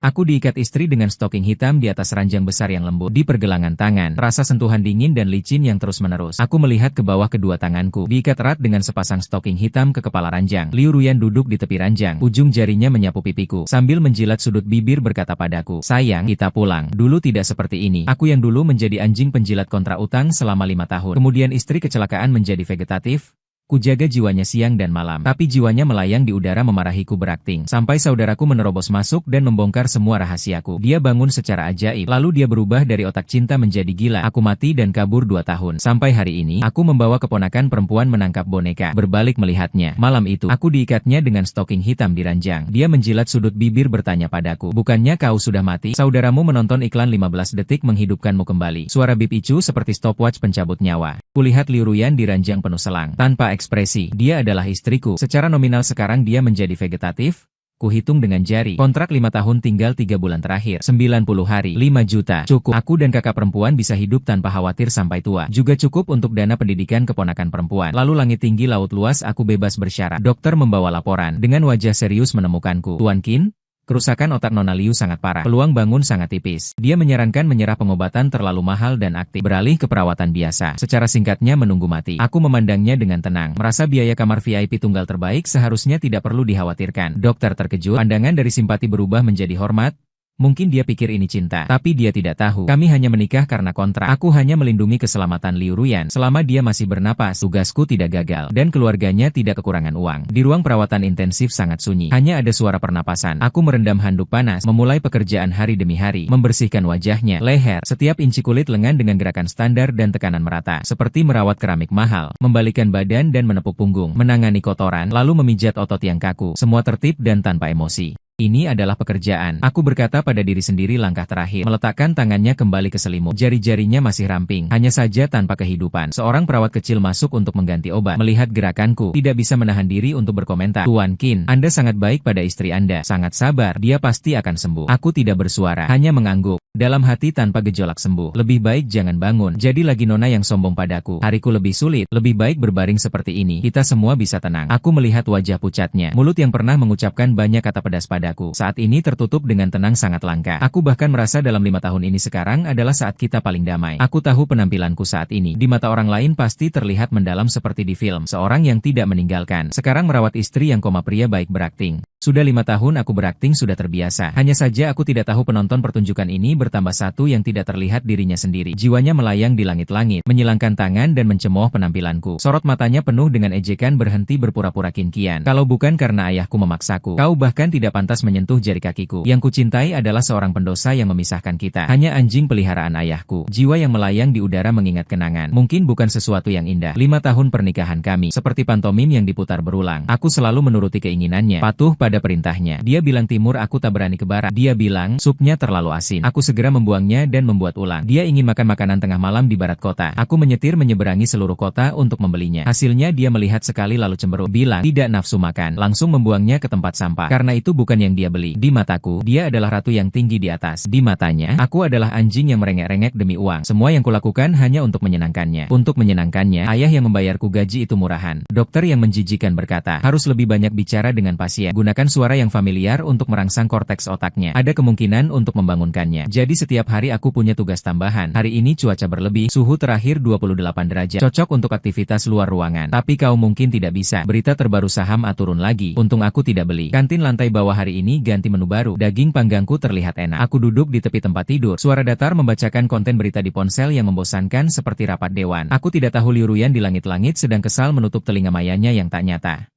Aku diikat istri dengan stoking hitam di atas ranjang besar yang lembut. Di pergelangan tangan, rasa sentuhan dingin dan licin yang terus-menerus. Aku melihat ke bawah kedua tanganku, diikat erat dengan sepasang stoking hitam ke kepala ranjang. Liu Ruyan duduk di tepi ranjang, ujung jarinya menyapu pipiku, sambil menjilat sudut bibir berkata padaku, "Sayang, kita pulang. Dulu tidak seperti ini. Aku yang dulu menjadi anjing penjilat kontra utang selama 5 tahun. Kemudian istri kecelakaan menjadi vegetatif. Kujaga jiwanya siang dan malam, tapi jiwanya melayang di udara memarahiku berakting. Sampai saudaraku menerobos masuk dan membongkar semua rahasiaku. Dia bangun secara ajaib, lalu dia berubah dari otak cinta menjadi gila. Aku mati dan kabur 2 tahun. Sampai hari ini, aku membawa keponakan perempuan menangkap boneka, berbalik melihatnya. Malam itu, aku diikatnya dengan stoking hitam di ranjang. Dia menjilat sudut bibir bertanya padaku, "Bukannya kau sudah mati? Saudaramu menonton iklan 15 detik menghidupkanmu kembali." Suara bip Icu seperti stopwatch pencabut nyawa. Kulihat Liu Ruyan di ranjang penuh selang. Tanpa ekspresi, dia adalah istriku. Secara nominal sekarang dia menjadi vegetatif. Kuhitung dengan jari. Kontrak 5 tahun tinggal 3 bulan terakhir. 90 hari. 5 juta. Cukup. Aku dan kakak perempuan bisa hidup tanpa khawatir sampai tua. Juga cukup untuk dana pendidikan keponakan perempuan. Lalu langit tinggi laut luas aku bebas bersyarat. Dokter membawa laporan. Dengan wajah serius menemukanku. "Tuan Qin, kerusakan otak Nona Liu sangat parah. Peluang bangun sangat tipis." Dia menyarankan menyerah pengobatan terlalu mahal dan aktif. Beralih ke perawatan biasa. Secara singkatnya menunggu mati. Aku memandangnya dengan tenang. Merasa biaya kamar VIP tunggal terbaik seharusnya tidak perlu dikhawatirkan. Dokter terkejut. Pandangan dari simpati berubah menjadi hormat. Mungkin dia pikir ini cinta, tapi dia tidak tahu. Kami hanya menikah karena kontrak. Aku hanya melindungi keselamatan Liu Ruyan. Selama dia masih bernapas, tugasku tidak gagal. Dan keluarganya tidak kekurangan uang. Di ruang perawatan intensif sangat sunyi. Hanya ada suara pernapasan. Aku merendam handuk panas, memulai pekerjaan hari demi hari. Membersihkan wajahnya, leher, setiap inci kulit lengan dengan gerakan standar dan tekanan merata. Seperti merawat keramik mahal. Membalikkan badan dan menepuk punggung. Menangani kotoran, lalu memijat otot yang kaku. Semua tertib dan tanpa emosi. Ini adalah pekerjaan. Aku berkata pada diri sendiri langkah terakhir. Meletakkan tangannya kembali ke selimut. Jari-jarinya masih ramping. Hanya saja tanpa kehidupan. Seorang perawat kecil masuk untuk mengganti obat. Melihat gerakanku, tidak bisa menahan diri untuk berkomentar. "Tuan Qin, Anda sangat baik pada istri Anda. Sangat sabar. Dia pasti akan sembuh." Aku tidak bersuara. Hanya mengangguk. Dalam hati tanpa gejolak sembuh. Lebih baik jangan bangun. Jadi lagi Nona yang sombong padaku. Hariku lebih sulit. Lebih baik berbaring seperti ini. Kita semua bisa tenang. Aku melihat wajah pucatnya. Mulut yang pernah mengucapkan banyak kata pedas padaku. Saat ini tertutup dengan tenang sangat langka. Aku bahkan merasa dalam 5 tahun ini sekarang adalah saat kita paling damai. Aku tahu penampilanku saat ini. Di mata orang lain pasti terlihat mendalam seperti di film. Seorang yang tidak meninggalkan. Sekarang merawat istri yang koma pria baik berakting. Sudah 5 tahun aku berakting sudah terbiasa. Hanya saja aku tidak tahu penonton pertunjukan ini bertambah satu yang tidak terlihat dirinya sendiri. Jiwanya melayang di langit-langit, menyilangkan tangan dan mencemooh penampilanku. Sorot matanya penuh dengan ejekan berhenti berpura-pura kinkian. "Kalau bukan karena ayahku memaksaku, kau bahkan tidak pantas menyentuh jari kakiku. Yang kucintai adalah seorang pendosa yang memisahkan kita. Hanya anjing peliharaan ayahku." Jiwa yang melayang di udara mengingat kenangan. Mungkin bukan sesuatu yang indah. 5 tahun pernikahan kami, seperti pantomim yang diputar berulang. Aku selalu menuruti keinginannya, patuh pada perintahnya. Dia bilang timur, aku tak berani ke barat. Dia bilang supnya terlalu asin. Aku segera membuangnya dan membuat ulang. Dia ingin makan makanan tengah malam di barat kota. Aku menyetir menyeberangi seluruh kota untuk membelinya. Hasilnya dia melihat sekali lalu cemberut. Bilang tidak nafsu makan. Langsung membuangnya ke tempat sampah. Karena itu bukan yang dia beli. Di mataku, dia adalah ratu yang tinggi di atas. Di matanya, aku adalah anjing yang merengek-rengek demi uang. Semua yang kulakukan hanya untuk menyenangkannya. Untuk menyenangkannya, ayah yang membayarku gaji itu murahan. Dokter yang menjijikan berkata, harus lebih banyak bicara dengan pasien. Gunakan suara yang familiar untuk merangsang korteks otaknya. Ada kemungkinan untuk membangunkannya. Jadi setiap hari aku punya tugas tambahan. Hari ini cuaca berlebih, suhu terakhir 28 derajat. Cocok untuk aktivitas luar ruangan. Tapi kau mungkin tidak bisa. Berita terbaru saham A turun lagi. Untung aku tidak beli. Kantin lantai bawah hari ini ganti menu baru. Daging panggangku terlihat enak. Aku duduk di tepi tempat tidur. Suara datar membacakan konten berita di ponsel yang membosankan seperti rapat dewan. Aku tidak tahu Liu Ruyan di langit-langit sedang kesal menutup telinga mayanya yang tak nyata.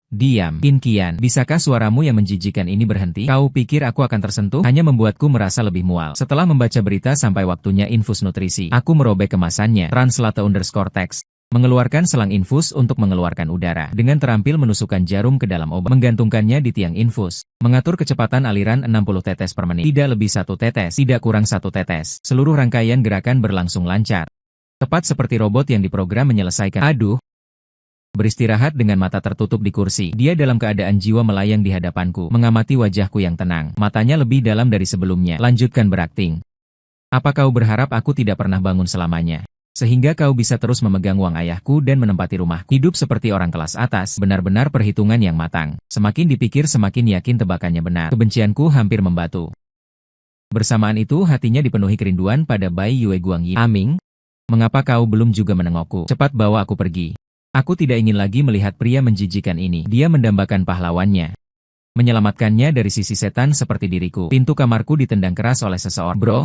"Diam, Qin, bisakah suaramu yang menjijikan ini berhenti? Kau pikir aku akan tersentuh?" Hanya membuatku merasa lebih mual. Setelah membaca berita sampai waktunya infus nutrisi, aku merobek kemasannya, translate_text, mengeluarkan selang infus untuk mengeluarkan udara, dengan terampil menusukkan jarum ke dalam obat, menggantungkannya di tiang infus, mengatur kecepatan aliran 60 tetes per menit, tidak lebih 1 tetes, tidak kurang 1 tetes, seluruh rangkaian gerakan berlangsung lancar. Tepat seperti robot yang diprogram menyelesaikan. Aduh. Beristirahat dengan mata tertutup di kursi. Dia dalam keadaan jiwa melayang di hadapanku, mengamati wajahku yang tenang. Matanya lebih dalam dari sebelumnya. Lanjutkan berakting. Apa kau berharap aku tidak pernah bangun selamanya? Sehingga kau bisa terus memegang uang ayahku dan menempati rumahku. Hidup seperti orang kelas atas, benar-benar perhitungan yang matang. Semakin dipikir semakin yakin tebakannya benar. Kebencianku hampir membatu. Bersamaan itu hatinya dipenuhi kerinduan pada Bai Yue Guangyi. Aming, mengapa kau belum juga menengokku? Cepat bawa aku pergi. Aku tidak ingin lagi melihat pria menjijikan ini. Dia mendambakan pahlawannya. Menyelamatkannya dari sisi setan seperti diriku. Pintu kamarku ditendang keras oleh seseorang. Bro?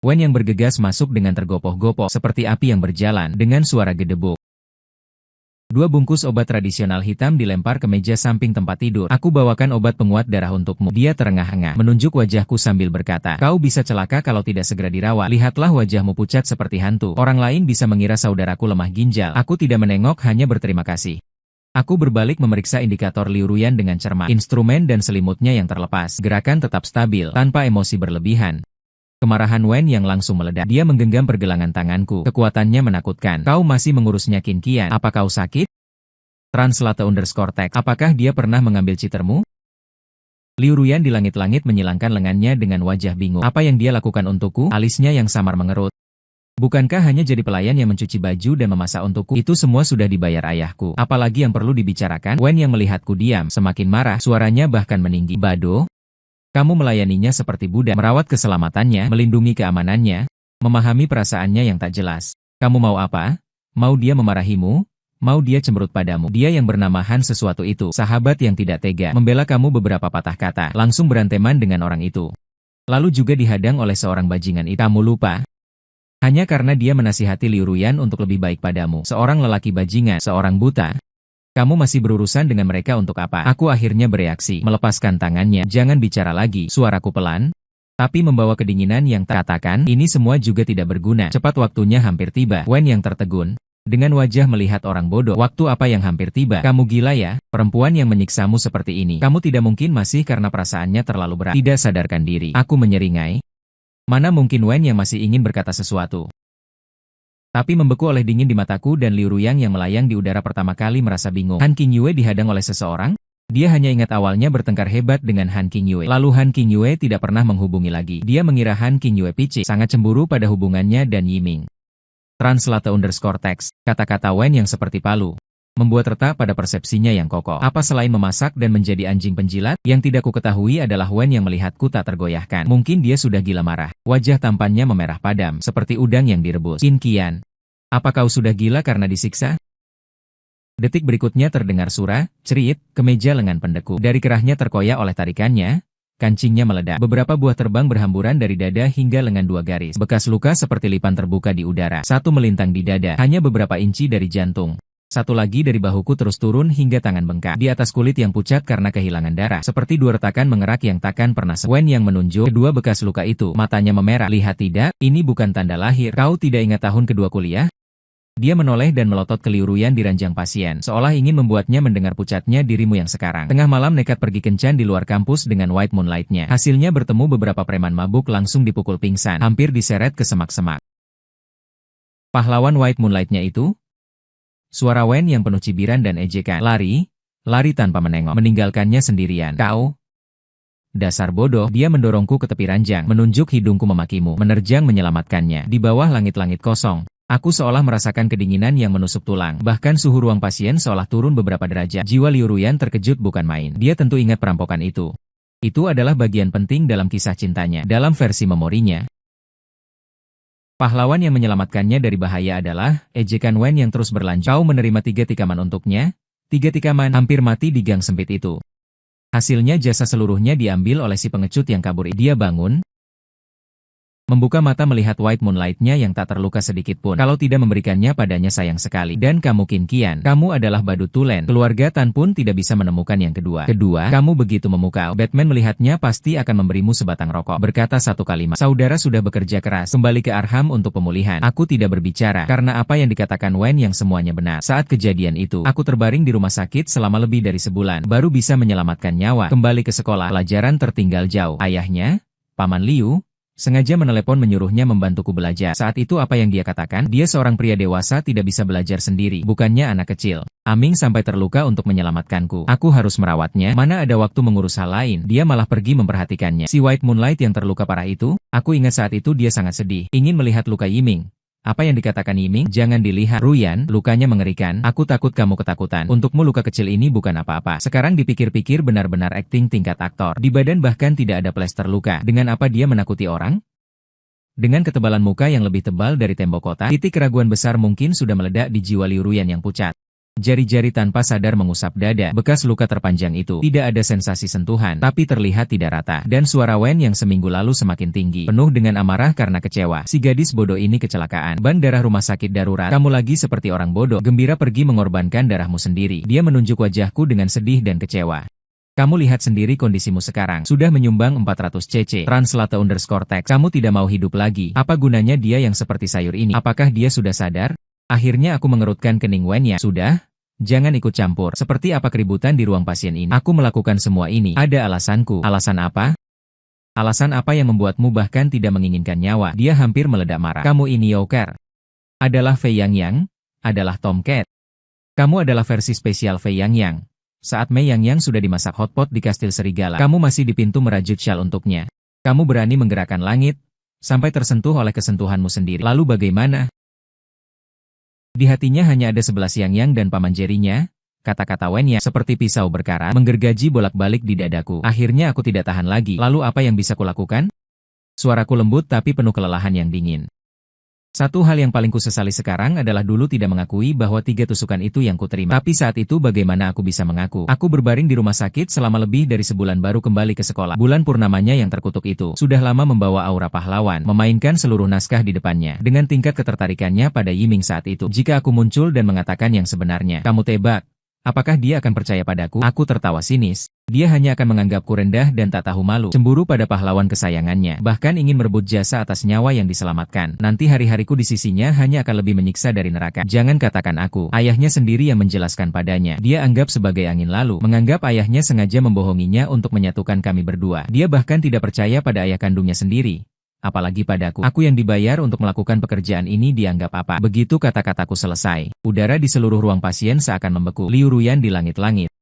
Wen yang bergegas masuk dengan tergopoh-gopoh seperti api yang berjalan dengan suara gedebuk. 2 bungkus obat tradisional hitam dilempar ke meja samping tempat tidur. Aku bawakan obat penguat darah untukmu. Dia terengah-engah, menunjuk wajahku sambil berkata, kau bisa celaka kalau tidak segera dirawat. Lihatlah wajahmu pucat seperti hantu. Orang lain bisa mengira saudaraku lemah ginjal. Aku tidak menengok, hanya berterima kasih. Aku berbalik memeriksa indikator Liu Ruyan dengan cermat. Instrumen dan selimutnya yang terlepas. Gerakan tetap stabil, tanpa emosi berlebihan. Kemarahan Wen yang langsung meledak. Dia menggenggam pergelangan tanganku. Kekuatannya menakutkan. Kau masih mengurusnya Qin Qian. Apa kau sakit? _text. Apakah dia pernah mengambil citermu? Liu Ruyan di langit-langit menyilangkan lengannya dengan wajah bingung. Apa yang dia lakukan untukku? Alisnya yang samar mengerut. Bukankah hanya jadi pelayan yang mencuci baju dan memasak untukku? Itu semua sudah dibayar ayahku. Apalagi yang perlu dibicarakan? Wen yang melihatku diam, semakin marah. Suaranya bahkan meninggi. Bado? Kamu melayaninya seperti budak, merawat keselamatannya, melindungi keamanannya, memahami perasaannya yang tak jelas. Kamu mau apa? Mau dia memarahimu? Mau dia cemberut padamu? Dia yang bernama Han sesuatu itu, sahabat yang tidak tega, membela kamu beberapa patah kata, langsung beranteman dengan orang itu. Lalu juga dihadang oleh seorang bajingan itu. Kamu lupa? Hanya karena dia menasihati Liu Ruyan untuk lebih baik padamu. Seorang lelaki bajingan, seorang buta. Kamu masih berurusan dengan mereka untuk apa? Aku akhirnya bereaksi, melepaskan tangannya. Jangan bicara lagi, suaraku pelan, tapi membawa kedinginan yang tak katakan. Ini semua juga tidak berguna. Cepat, waktunya hampir tiba. Wen yang tertegun, dengan wajah melihat orang bodoh. Waktu apa yang hampir tiba? Kamu gila ya? Perempuan yang menyiksamu seperti ini. Kamu tidak mungkin masih karena perasaannya terlalu berat. Tidak sadarkan diri. Aku menyeringai. Mana mungkin Wen yang masih ingin berkata sesuatu. Tapi membeku oleh dingin di mataku dan Liu Ruyan yang melayang di udara pertama kali merasa bingung. Han Qingyue dihadang oleh seseorang? Dia hanya ingat awalnya bertengkar hebat dengan Han Qingyue. Lalu Han Qingyue tidak pernah menghubungi lagi. Dia mengira Han Qingyue picik, sangat cemburu pada hubungannya dan Yiming. _text. Kata-kata Wen yang seperti palu membuat retak pada persepsinya yang kokoh. Apa selain memasak dan menjadi anjing penjilat? Yang tidak kuketahui adalah Wen yang melihatku tak tergoyahkan. Mungkin dia sudah gila marah. Wajah tampannya memerah padam, seperti udang yang direbus. Qin Qian, apa kau sudah gila karena disiksa? Detik berikutnya terdengar surah, cerit, ke meja lengan pendeku. Dari kerahnya terkoyak oleh tarikannya, kancingnya meledak. Beberapa buah terbang berhamburan dari dada hingga lengan 2 garis. Bekas luka seperti lipan terbuka di udara. Satu melintang di dada, hanya beberapa inci dari jantung. Satu lagi dari bahuku terus turun hingga tangan bengkak. Di atas kulit yang pucat karena kehilangan darah. Seperti 2 retakan mengerak yang takkan pernah Wen yang menunjuk kedua bekas luka itu. Matanya memerah. Lihat tidak, ini bukan tanda lahir. Kau tidak ingat tahun kedua kuliah? Dia menoleh dan melotot ke Liu Ruyan di ranjang pasien, seolah ingin membuatnya mendengar pucatnya dirimu yang sekarang. Tengah malam nekat pergi kencan di luar kampus dengan White Moonlight-nya. Hasilnya bertemu beberapa preman mabuk langsung dipukul pingsan, hampir diseret ke semak-semak. Pahlawan White Moonlight-nya itu? Suara Wen yang penuh cibiran dan ejekan. Lari tanpa menengok, meninggalkannya sendirian. Kau? Dasar bodoh. Dia mendorongku ke tepi ranjang, menunjuk hidungku memakimu, menerjang menyelamatkannya. Di bawah langit-langit kosong, aku seolah merasakan kedinginan yang menusuk tulang. Bahkan suhu ruang pasien seolah turun beberapa derajat. Jiwa Liu Ruyan terkejut bukan main. Dia tentu ingat perampokan itu. Itu adalah bagian penting dalam kisah cintanya. Dalam versi memorinya, pahlawan yang menyelamatkannya dari bahaya adalah ejekan Wen yang terus berlanjut. Kau menerima 3 tikaman untuknya? 3 tikaman, hampir mati di gang sempit itu. Hasilnya jasa seluruhnya diambil oleh si pengecut yang kabur. Dia bangun, membuka mata melihat White Moonlight-nya yang tak terluka sedikit pun. Kalau tidak memberikannya padanya sayang sekali. Dan kamu Qin Qian, kamu adalah badut tulen. Keluarga Tan pun tidak bisa menemukan yang kedua. Kamu begitu memukau. Batman melihatnya pasti akan memberimu sebatang rokok. Berkata satu kalimat. Saudara sudah bekerja keras. Kembali ke Arkham untuk pemulihan. Aku tidak berbicara, karena apa yang dikatakan Wen yang semuanya benar. Saat kejadian itu, aku terbaring di rumah sakit selama lebih dari sebulan. Baru bisa menyelamatkan nyawa. Kembali ke sekolah. Pelajaran tertinggal jauh. Ayahnya, Paman Liu, sengaja menelepon menyuruhnya membantuku belajar. Saat itu apa yang dia katakan? Dia seorang pria dewasa tidak bisa belajar sendiri, bukannya anak kecil. Aming sampai terluka untuk menyelamatkanku. Aku harus merawatnya. Mana ada waktu mengurus hal lain. Dia malah pergi memperhatikannya. Si White Moonlight yang terluka parah itu, aku ingat saat itu dia sangat sedih. Ingin melihat luka Yiming. Apa yang dikatakan Yiming? Jangan dilihat. Ruyan, lukanya mengerikan. Aku takut kamu ketakutan. Untukmu luka kecil ini bukan apa-apa. Sekarang dipikir-pikir benar-benar akting tingkat aktor. Di badan bahkan tidak ada plester luka. Dengan apa dia menakuti orang? Dengan ketebalan muka yang lebih tebal dari tembok kota, titik keraguan besar mungkin sudah meledak di jiwa Liu Ruyan yang pucat. Jari-jari tanpa sadar mengusap dada. Bekas luka terpanjang itu. Tidak ada sensasi sentuhan, tapi terlihat tidak rata. Dan suara Wen yang seminggu lalu semakin tinggi. Penuh dengan amarah karena kecewa. Si gadis bodoh ini kecelakaan. Ban darah rumah sakit darurat. Kamu lagi seperti orang bodoh. Gembira pergi mengorbankan darahmu sendiri. Dia menunjuk wajahku dengan sedih dan kecewa. Kamu lihat sendiri kondisimu sekarang. Sudah menyumbang 400 cc. Translate_text. Kamu tidak mau hidup lagi. Apa gunanya dia yang seperti sayur ini? Apakah dia sudah sadar? Akhirnya aku mengerutkan kening Wen-nya. Sudah? Jangan ikut campur. Seperti apa keributan di ruang pasien ini? Aku melakukan semua ini. Ada alasanku. Alasan apa? Alasan apa yang membuatmu bahkan tidak menginginkan nyawa? Dia hampir meledak marah. Kamu ini Yoker. Adalah Fei Yangyang? Adalah Tomcat. Kamu adalah versi spesial Fei Yangyang. Saat Mei Yangyang sudah dimasak hotpot di kastil serigala, kamu masih di pintu merajut syal untuknya. Kamu berani menggerakkan langit, sampai tersentuh oleh kesentuhanmu sendiri. Lalu bagaimana? Di hatinya hanya ada 11 Yangyang dan paman jerinya. Kata-kata Wen-nya seperti pisau berkarat menggergaji bolak-balik di dadaku. Akhirnya aku tidak tahan lagi. Lalu apa yang bisa kulakukan? Suaraku lembut tapi penuh kelelahan yang dingin. Satu hal yang paling kusesali sekarang adalah dulu tidak mengakui bahwa 3 tusukan itu yang kuterima. Tapi saat itu bagaimana aku bisa mengaku? Aku berbaring di rumah sakit selama lebih dari sebulan baru kembali ke sekolah. Bulan purnamanya yang terkutuk itu sudah lama membawa aura pahlawan, memainkan seluruh naskah di depannya. Dengan tingkat ketertarikannya pada Yiming saat itu. Jika aku muncul dan mengatakan yang sebenarnya, kamu tebak. Apakah dia akan percaya padaku? Aku tertawa sinis. Dia hanya akan menganggapku rendah dan tak tahu malu. Cemburu pada pahlawan kesayangannya. Bahkan ingin merebut jasa atas nyawa yang diselamatkan. Nanti hari-hariku di sisinya hanya akan lebih menyiksa dari neraka. Jangan katakan aku. Ayahnya sendiri yang menjelaskan padanya. Dia anggap sebagai angin lalu. Menganggap ayahnya sengaja membohonginya untuk menyatukan kami berdua. Dia bahkan tidak percaya pada ayah kandungnya sendiri. Apalagi padaku. Aku yang dibayar untuk melakukan pekerjaan ini dianggap apa? Begitu kata-kataku selesai, udara di seluruh ruang pasien seakan membeku. Liu Ruyan di langit-langit.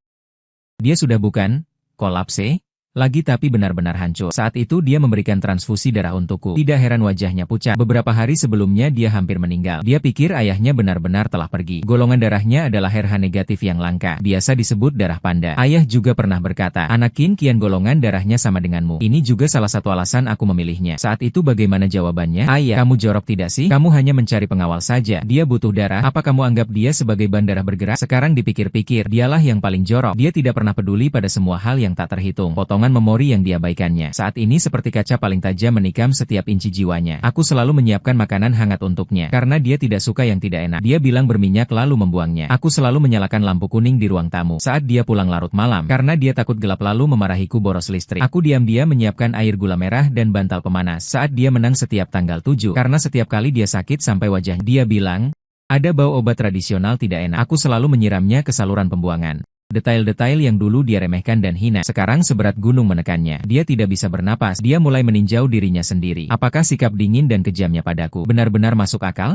Dia sudah bukan kolapse lagi tapi benar-benar hancur. Saat itu dia memberikan transfusi darah untukku. Tidak heran wajahnya pucat. Beberapa hari sebelumnya dia hampir meninggal. Dia pikir ayahnya benar-benar telah pergi. Golongan darahnya adalah RH negatif yang langka. Biasa disebut darah panda. Ayah juga pernah berkata, Anakin kian golongan darahnya sama denganmu. Ini juga salah satu alasan aku memilihnya. Saat itu bagaimana jawabannya? Ayah, kamu jorok tidak sih? Kamu hanya mencari pengawal saja. Dia butuh darah. Apa kamu anggap dia sebagai ban darah bergerak? Sekarang dipikir-pikir, dialah yang paling jorok. Dia tidak pernah peduli pada semua hal yang tak terhitung. Memori yang diabaikannya. Saat ini seperti kaca paling tajam menikam setiap inci jiwanya. Aku selalu menyiapkan makanan hangat untuknya. Karena dia tidak suka yang tidak enak. Dia bilang berminyak lalu membuangnya. Aku selalu menyalakan lampu kuning di ruang tamu. Saat dia pulang larut malam. Karena dia takut gelap lalu memarahiku boros listrik. Aku diam-diam menyiapkan air gula merah dan bantal pemanas. Saat dia menang setiap tanggal 7. Karena setiap kali dia sakit sampai wajah. Dia bilang, ada bau obat tradisional tidak enak. Aku selalu menyiramnya ke saluran pembuangan. Detail-detail yang dulu dia remehkan dan hina, sekarang seberat gunung menekannya. Dia tidak bisa bernapas, dia mulai meninjau dirinya sendiri. Apakah sikap dingin dan kejamnya padaku benar-benar masuk akal?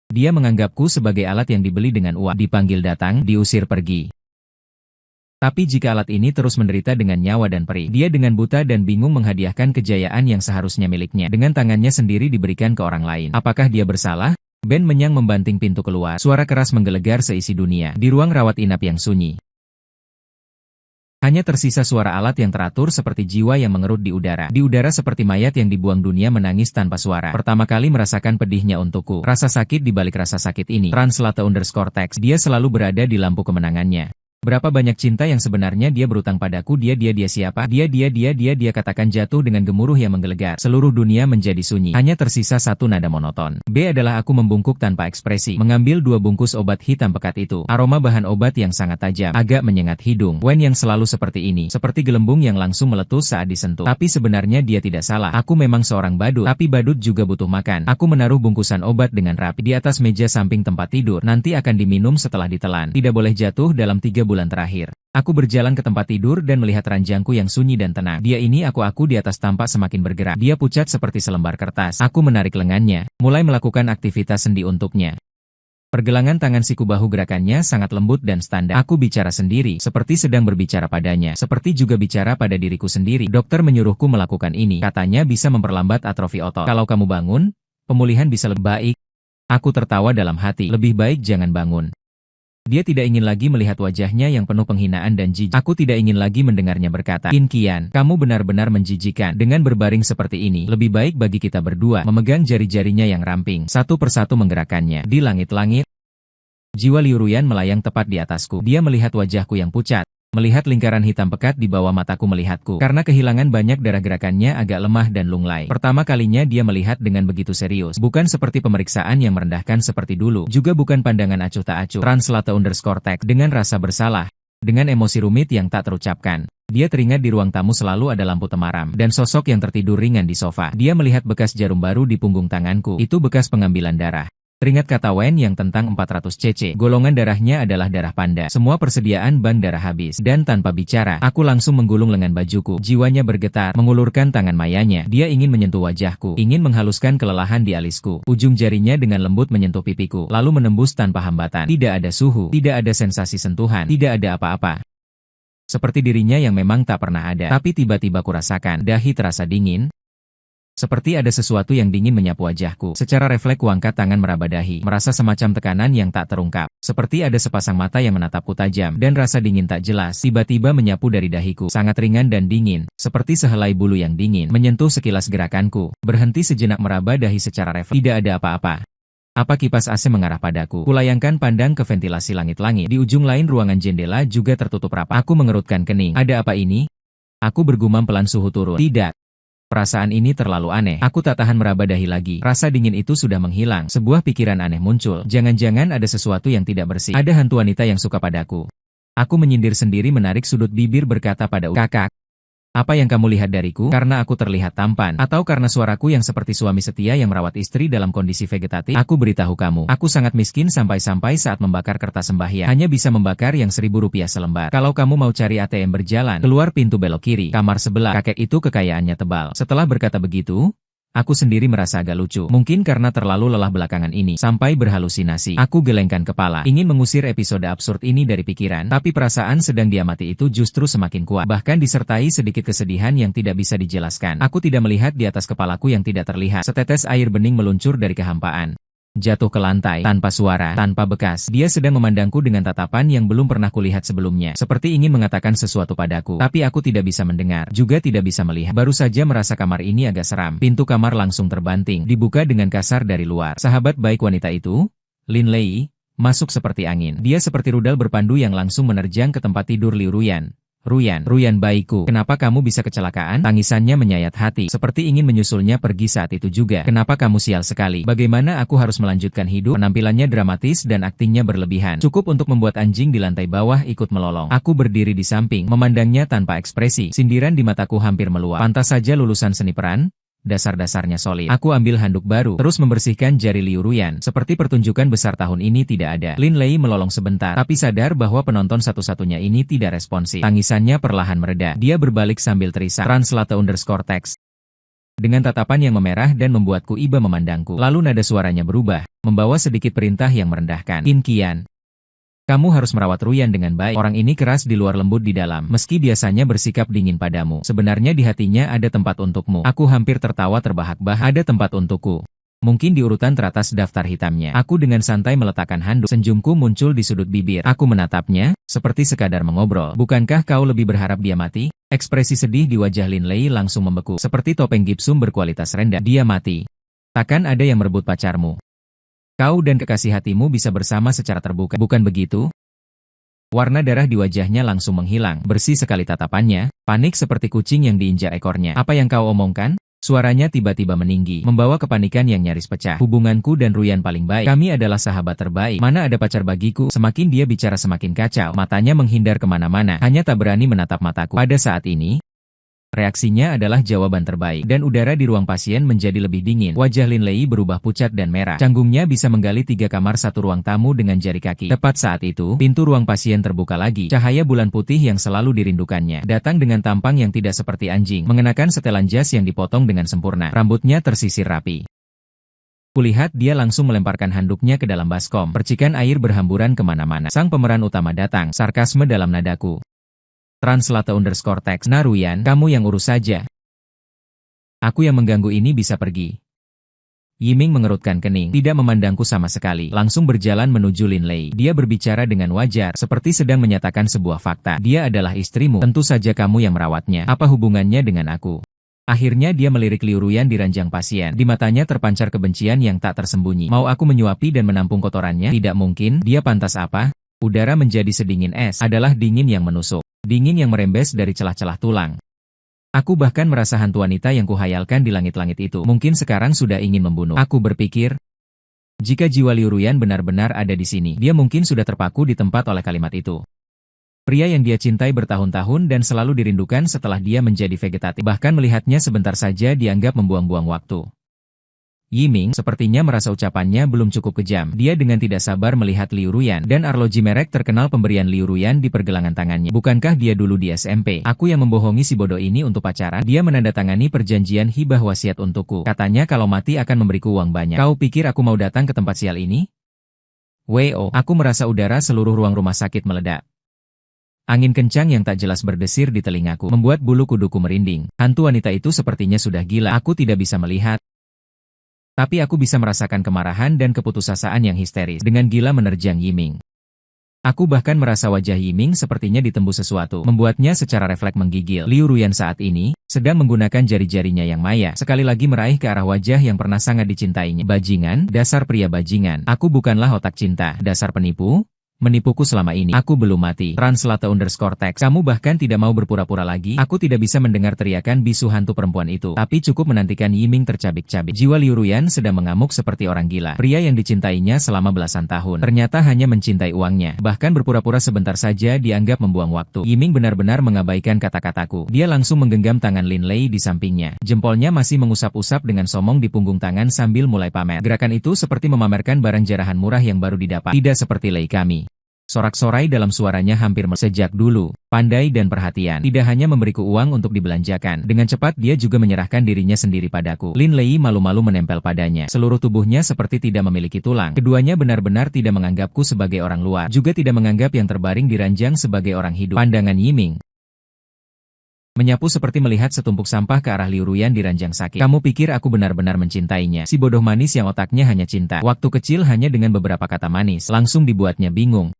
Dia menganggapku sebagai alat yang dibeli dengan uang, dipanggil datang, diusir pergi. Tapi jika alat ini terus menderita dengan nyawa dan perih, dia dengan buta dan bingung menghadiahkan kejayaan yang seharusnya miliknya. Dengan tangannya sendiri diberikan ke orang lain. Apakah dia bersalah? Ben Menyang membanting pintu keluar. Suara keras menggelegar seisi dunia. Di ruang rawat inap yang sunyi. Hanya tersisa suara alat yang teratur seperti jiwa yang mengerut di udara. Di udara seperti mayat yang dibuang dunia menangis tanpa suara. Pertama kali merasakan pedihnya untukku. Rasa sakit di balik rasa sakit ini. Translate_text. Dia selalu berada di lampu kemenangannya. Berapa banyak cinta yang sebenarnya dia berutang padaku. Dia siapa? Dia katakan jatuh dengan gemuruh yang menggelegar. Seluruh dunia menjadi sunyi. Hanya tersisa satu nada monoton. B adalah aku membungkuk tanpa ekspresi. Mengambil 2 bungkus obat hitam pekat itu. Aroma bahan obat yang sangat tajam. Agak menyengat hidung. Wen yang selalu seperti ini. Seperti gelembung yang langsung meletus saat disentuh. Tapi sebenarnya dia tidak salah. Aku memang seorang badut. Tapi badut juga butuh makan. Aku menaruh bungkusan obat dengan rapi. Di atas meja samping tempat tidur. Nanti akan diminum setelah ditelan. Tidak boleh jatuh dalam 3 bulan terakhir. Aku berjalan ke tempat tidur dan melihat ranjangku yang sunyi dan tenang. Dia ini aku di atas tampak semakin bergerak. Dia pucat seperti selembar kertas. Aku menarik lengannya, mulai melakukan aktivitas sendi untuknya. Pergelangan tangan siku bahu gerakannya sangat lembut dan standar. Aku bicara sendiri, seperti sedang berbicara padanya. Seperti juga bicara pada diriku sendiri. Dokter menyuruhku melakukan ini. Katanya bisa memperlambat atrofi otot. Kalau kamu bangun, pemulihan bisa lebih baik. Aku tertawa dalam hati, lebih baik jangan bangun. Dia tidak ingin lagi melihat wajahnya yang penuh penghinaan dan jijik. Aku tidak ingin lagi mendengarnya berkata, "Qin Qian, kamu benar-benar menjijikan. Dengan berbaring seperti ini, lebih baik bagi kita berdua." Memegang jari-jarinya yang ramping, satu persatu menggerakkannya. Di langit-langit, jiwa Liu Ruyan melayang tepat di atasku. Dia melihat wajahku yang pucat. Melihat lingkaran hitam pekat di bawah mataku melihatku. Karena kehilangan banyak darah gerakannya agak lemah dan lunglai. Pertama kalinya dia melihat dengan begitu serius. Bukan seperti pemeriksaan yang merendahkan seperti dulu. Juga bukan pandangan acuh tak acuh. Translate_text dengan rasa bersalah. Dengan emosi rumit yang tak terucapkan. Dia teringat di ruang tamu selalu ada lampu temaram. Dan sosok yang tertidur ringan di sofa. Dia melihat bekas jarum baru di punggung tanganku. Itu bekas pengambilan darah. Teringat kata Wen yang tentang 400 cc. Golongan darahnya adalah darah panda. Semua persediaan bank darah habis. Dan tanpa bicara, aku langsung menggulung lengan bajuku. Jiwanya bergetar, mengulurkan tangan mayanya. Dia ingin menyentuh wajahku, ingin menghaluskan kelelahan di alisku. Ujung jarinya dengan lembut menyentuh pipiku, lalu menembus tanpa hambatan. Tidak ada suhu, tidak ada sensasi sentuhan, tidak ada apa-apa. Seperti dirinya yang memang tak pernah ada. Tapi tiba-tiba kurasakan, dahi terasa dingin. Seperti ada sesuatu yang dingin menyapu wajahku. Secara refleks kuangkat tangan meraba dahi, merasa semacam tekanan yang tak terungkap. Seperti ada sepasang mata yang menatapku tajam, dan rasa dingin tak jelas tiba-tiba menyapu dari dahiku. Sangat ringan dan dingin, seperti sehelai bulu yang dingin, menyentuh sekilas gerakanku. Berhenti sejenak meraba dahi secara refleks. Tidak ada apa-apa. Apa kipas AC mengarah padaku? Kulayangkan pandang ke ventilasi langit-langit. Di ujung lain ruangan jendela juga tertutup rapat. Aku mengerutkan kening. Ada apa ini? Aku bergumam pelan, suhu turun. Tidak. Perasaan ini terlalu aneh. Aku tak tahan meraba dahi lagi. Rasa dingin itu sudah menghilang. Sebuah pikiran aneh muncul. Jangan-jangan ada sesuatu yang tidak bersih. Ada hantu wanita yang suka padaku. Aku menyindir sendiri, menarik sudut bibir berkata pada kakak. Apa yang kamu lihat dariku? Karena aku terlihat tampan? Atau karena suaraku yang seperti suami setia yang merawat istri dalam kondisi vegetatif? Aku beritahu kamu, aku sangat miskin sampai-sampai saat membakar kertas sembahyang. Hanya bisa membakar yang Rp1.000 selembar. Kalau kamu mau cari ATM berjalan, keluar pintu belok kiri, kamar sebelah. Kakek itu kekayaannya tebal. Setelah berkata begitu, aku sendiri merasa agak lucu. Mungkin karena terlalu lelah belakangan ini, sampai berhalusinasi. Aku gelengkan kepala, ingin mengusir episode absurd ini dari pikiran, tapi perasaan sedang diamati itu justru semakin kuat. Bahkan disertai sedikit kesedihan yang tidak bisa dijelaskan. Aku tidak melihat di atas kepalaku yang tidak terlihat. Setetes air bening meluncur dari kehampaan. Jatuh ke lantai, tanpa suara, tanpa bekas. Dia sedang memandangku dengan tatapan yang belum pernah kulihat sebelumnya. Seperti ingin mengatakan sesuatu padaku. Tapi aku tidak bisa mendengar, juga tidak bisa melihat. Baru saja merasa kamar ini agak seram. Pintu kamar langsung terbanting, dibuka dengan kasar dari luar. Sahabat baik wanita itu, Lin Lei, masuk seperti angin. Dia seperti rudal berpandu yang langsung menerjang ke tempat tidur Liu Ruyan. Ruyan bayiku, kenapa kamu bisa kecelakaan? Tangisannya menyayat hati, seperti ingin menyusulnya pergi saat itu juga. Kenapa kamu sial sekali? Bagaimana aku harus melanjutkan hidup? Penampilannya dramatis dan aktingnya berlebihan. Cukup untuk membuat anjing di lantai bawah ikut melolong. Aku berdiri di samping, memandangnya tanpa ekspresi. Sindiran di mataku hampir meluap. Pantas saja lulusan seni peran. Dasar-dasarnya solid. Aku ambil handuk baru, terus membersihkan jari Liu Ruyan. Seperti pertunjukan besar tahun ini tidak ada. Lin Lei melolong sebentar, tapi sadar bahwa penonton satu-satunya ini tidak responsif. Tangisannya perlahan mereda. Dia berbalik sambil terisak. Translate_text. Dengan tatapan yang memerah dan membuatku iba memandangku. Lalu nada suaranya berubah, membawa sedikit perintah yang merendahkan. Qin Qian, kamu harus merawat Ruyan dengan baik. Orang ini keras di luar, lembut di dalam. Meski biasanya bersikap dingin padamu, sebenarnya di hatinya ada tempat untukmu. Aku hampir tertawa terbahak-bahak. Ada tempat untukku. Mungkin di urutan teratas daftar hitamnya. Aku dengan santai meletakkan handuk. Senyumku muncul di sudut bibir. Aku menatapnya, seperti sekadar mengobrol. Bukankah kau lebih berharap dia mati? Ekspresi sedih di wajah Lin Lei langsung membeku. Seperti topeng gipsum berkualitas rendah. Dia mati. Takkan ada yang merebut pacarmu. Kau dan kekasih hatimu bisa bersama secara terbuka, bukan begitu? Warna darah di wajahnya langsung menghilang, bersih sekali tatapannya, panik seperti kucing yang diinjak ekornya. Apa yang kau omongkan? Suaranya tiba-tiba meninggi, membawa kepanikan yang nyaris pecah. Hubunganku dan Ruyan paling baik. Kami adalah sahabat terbaik. Mana ada pacar bagiku? Semakin dia bicara semakin kacau. Matanya menghindar kemana-mana, hanya tak berani menatap mataku. Pada saat ini, reaksinya adalah jawaban terbaik, dan udara di ruang pasien menjadi lebih dingin. Wajah Lin Lei berubah pucat dan merah. Canggungnya bisa menggali 3 kamar 1 ruang tamu dengan jari kaki. Tepat saat itu, pintu ruang pasien terbuka lagi. Cahaya bulan putih yang selalu dirindukannya datang dengan tampang yang tidak seperti anjing, mengenakan setelan jas yang dipotong dengan sempurna. Rambutnya tersisir rapi. Kulihat dia langsung melemparkan handuknya ke dalam baskom. Percikan air berhamburan kemana-mana. Sang pemeran utama datang, sarkasme dalam nadaku. Translate_text. Nah Ruyan, kamu yang urus saja. Aku yang mengganggu ini bisa pergi. Yiming mengerutkan kening, tidak memandangku sama sekali, langsung berjalan menuju Lin Lei. Dia berbicara dengan wajar, seperti sedang menyatakan sebuah fakta. Dia adalah istrimu, tentu saja kamu yang merawatnya. Apa hubungannya dengan aku? Akhirnya dia melirik Liu Ruyan di ranjang pasien. Di matanya terpancar kebencian yang tak tersembunyi. Mau aku menyuapi dan menampung kotorannya? Tidak mungkin, dia pantas apa? Udara menjadi sedingin es, adalah dingin yang menusuk. Dingin yang merembes dari celah-celah tulang. Aku bahkan merasa hantu wanita yang kuhayalkan di langit-langit itu mungkin sekarang sudah ingin membunuh. Aku berpikir, jika jiwa Liu Ruyan benar-benar ada di sini, dia mungkin sudah terpaku di tempat oleh kalimat itu. Pria yang dia cintai bertahun-tahun dan selalu dirindukan setelah dia menjadi vegetatif. Bahkan melihatnya sebentar saja dianggap membuang-buang waktu. Yiming sepertinya merasa ucapannya belum cukup kejam. Dia dengan tidak sabar melihat Liu Ruyan, dan arloji merek terkenal pemberian Liu Ruyan di pergelangan tangannya. Bukankah dia dulu di SMP? Aku yang membohongi si bodoh ini untuk pacaran? Dia menandatangani perjanjian hibah wasiat untukku. Katanya kalau mati akan memberiku uang banyak. Kau pikir aku mau datang ke tempat sial ini? Aku merasa udara seluruh ruang rumah sakit meledak. Angin kencang yang tak jelas berdesir di telingaku, membuat bulu kuduku merinding. Hantu wanita itu sepertinya sudah gila. Aku tidak bisa melihat. Tapi aku bisa merasakan kemarahan dan keputusasaan yang histeris dengan gila menerjang Yiming. Aku bahkan merasa wajah Yiming sepertinya ditembus sesuatu, membuatnya secara refleks menggigil. Liu Ruyan saat ini sedang menggunakan jari-jarinya yang maya, sekali lagi meraih ke arah wajah yang pernah sangat dicintainya. Bajingan, dasar pria bajingan. Aku bukanlah otak cinta, dasar penipu. Menipuku selama ini. Aku belum mati. Translate_text. Kamu bahkan tidak mau berpura-pura lagi. Aku tidak bisa mendengar teriakan bisu hantu perempuan itu. Tapi cukup menantikan Yiming tercabik-cabik. Jiwa Liu Ruyan sedang mengamuk seperti orang gila. Pria yang dicintainya selama belasan tahun. Ternyata hanya mencintai uangnya. Bahkan berpura-pura sebentar saja dianggap membuang waktu. Yiming benar-benar mengabaikan kata-kataku. Dia langsung menggenggam tangan Lin Lei di sampingnya. Jempolnya masih mengusap-usap dengan somong di punggung tangan sambil mulai pamer. Gerakan itu seperti memamerkan barang jarahan murah yang baru didapat. Tidak seperti Lei kami. Sorak-sorai dalam suaranya hampir sejak dulu, pandai dan perhatian. Tidak hanya memberiku uang untuk dibelanjakan, dengan cepat dia juga menyerahkan dirinya sendiri padaku. Lin Lei malu-malu menempel padanya. Seluruh tubuhnya seperti tidak memiliki tulang. Keduanya benar-benar tidak menganggapku sebagai orang luar, juga tidak menganggap yang terbaring di ranjang sebagai orang hidup. Pandangan Yiming menyapu seperti melihat setumpuk sampah ke arah Liu Ruyan di ranjang sakit. Kamu pikir aku benar-benar mencintainya? Si bodoh manis yang otaknya hanya cinta. Waktu kecil hanya dengan beberapa kata manis, langsung dibuatnya bingung.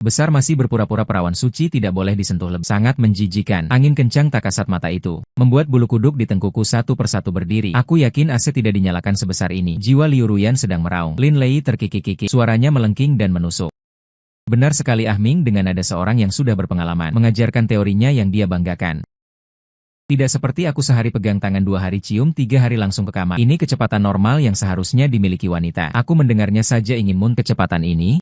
Besar masih berpura-pura perawan suci tidak boleh disentuh lebih. Sangat menjijikan. Angin kencang tak kasat mata itu membuat bulu kuduk di tengkuku satu persatu berdiri. Aku yakin AC tidak dinyalakan sebesar ini. Jiwa Liu Ruyan sedang meraung. Lin Lei terkikik-kikik. Suaranya melengking dan menusuk. Benar sekali Ahming dengan ada seorang yang sudah berpengalaman mengajarkan teorinya yang dia banggakan. Tidak seperti aku sehari pegang tangan 2 hari cium 3 hari langsung ke kamar. Ini kecepatan normal yang seharusnya dimiliki wanita. Aku mendengarnya saja ingin kecepatan ini.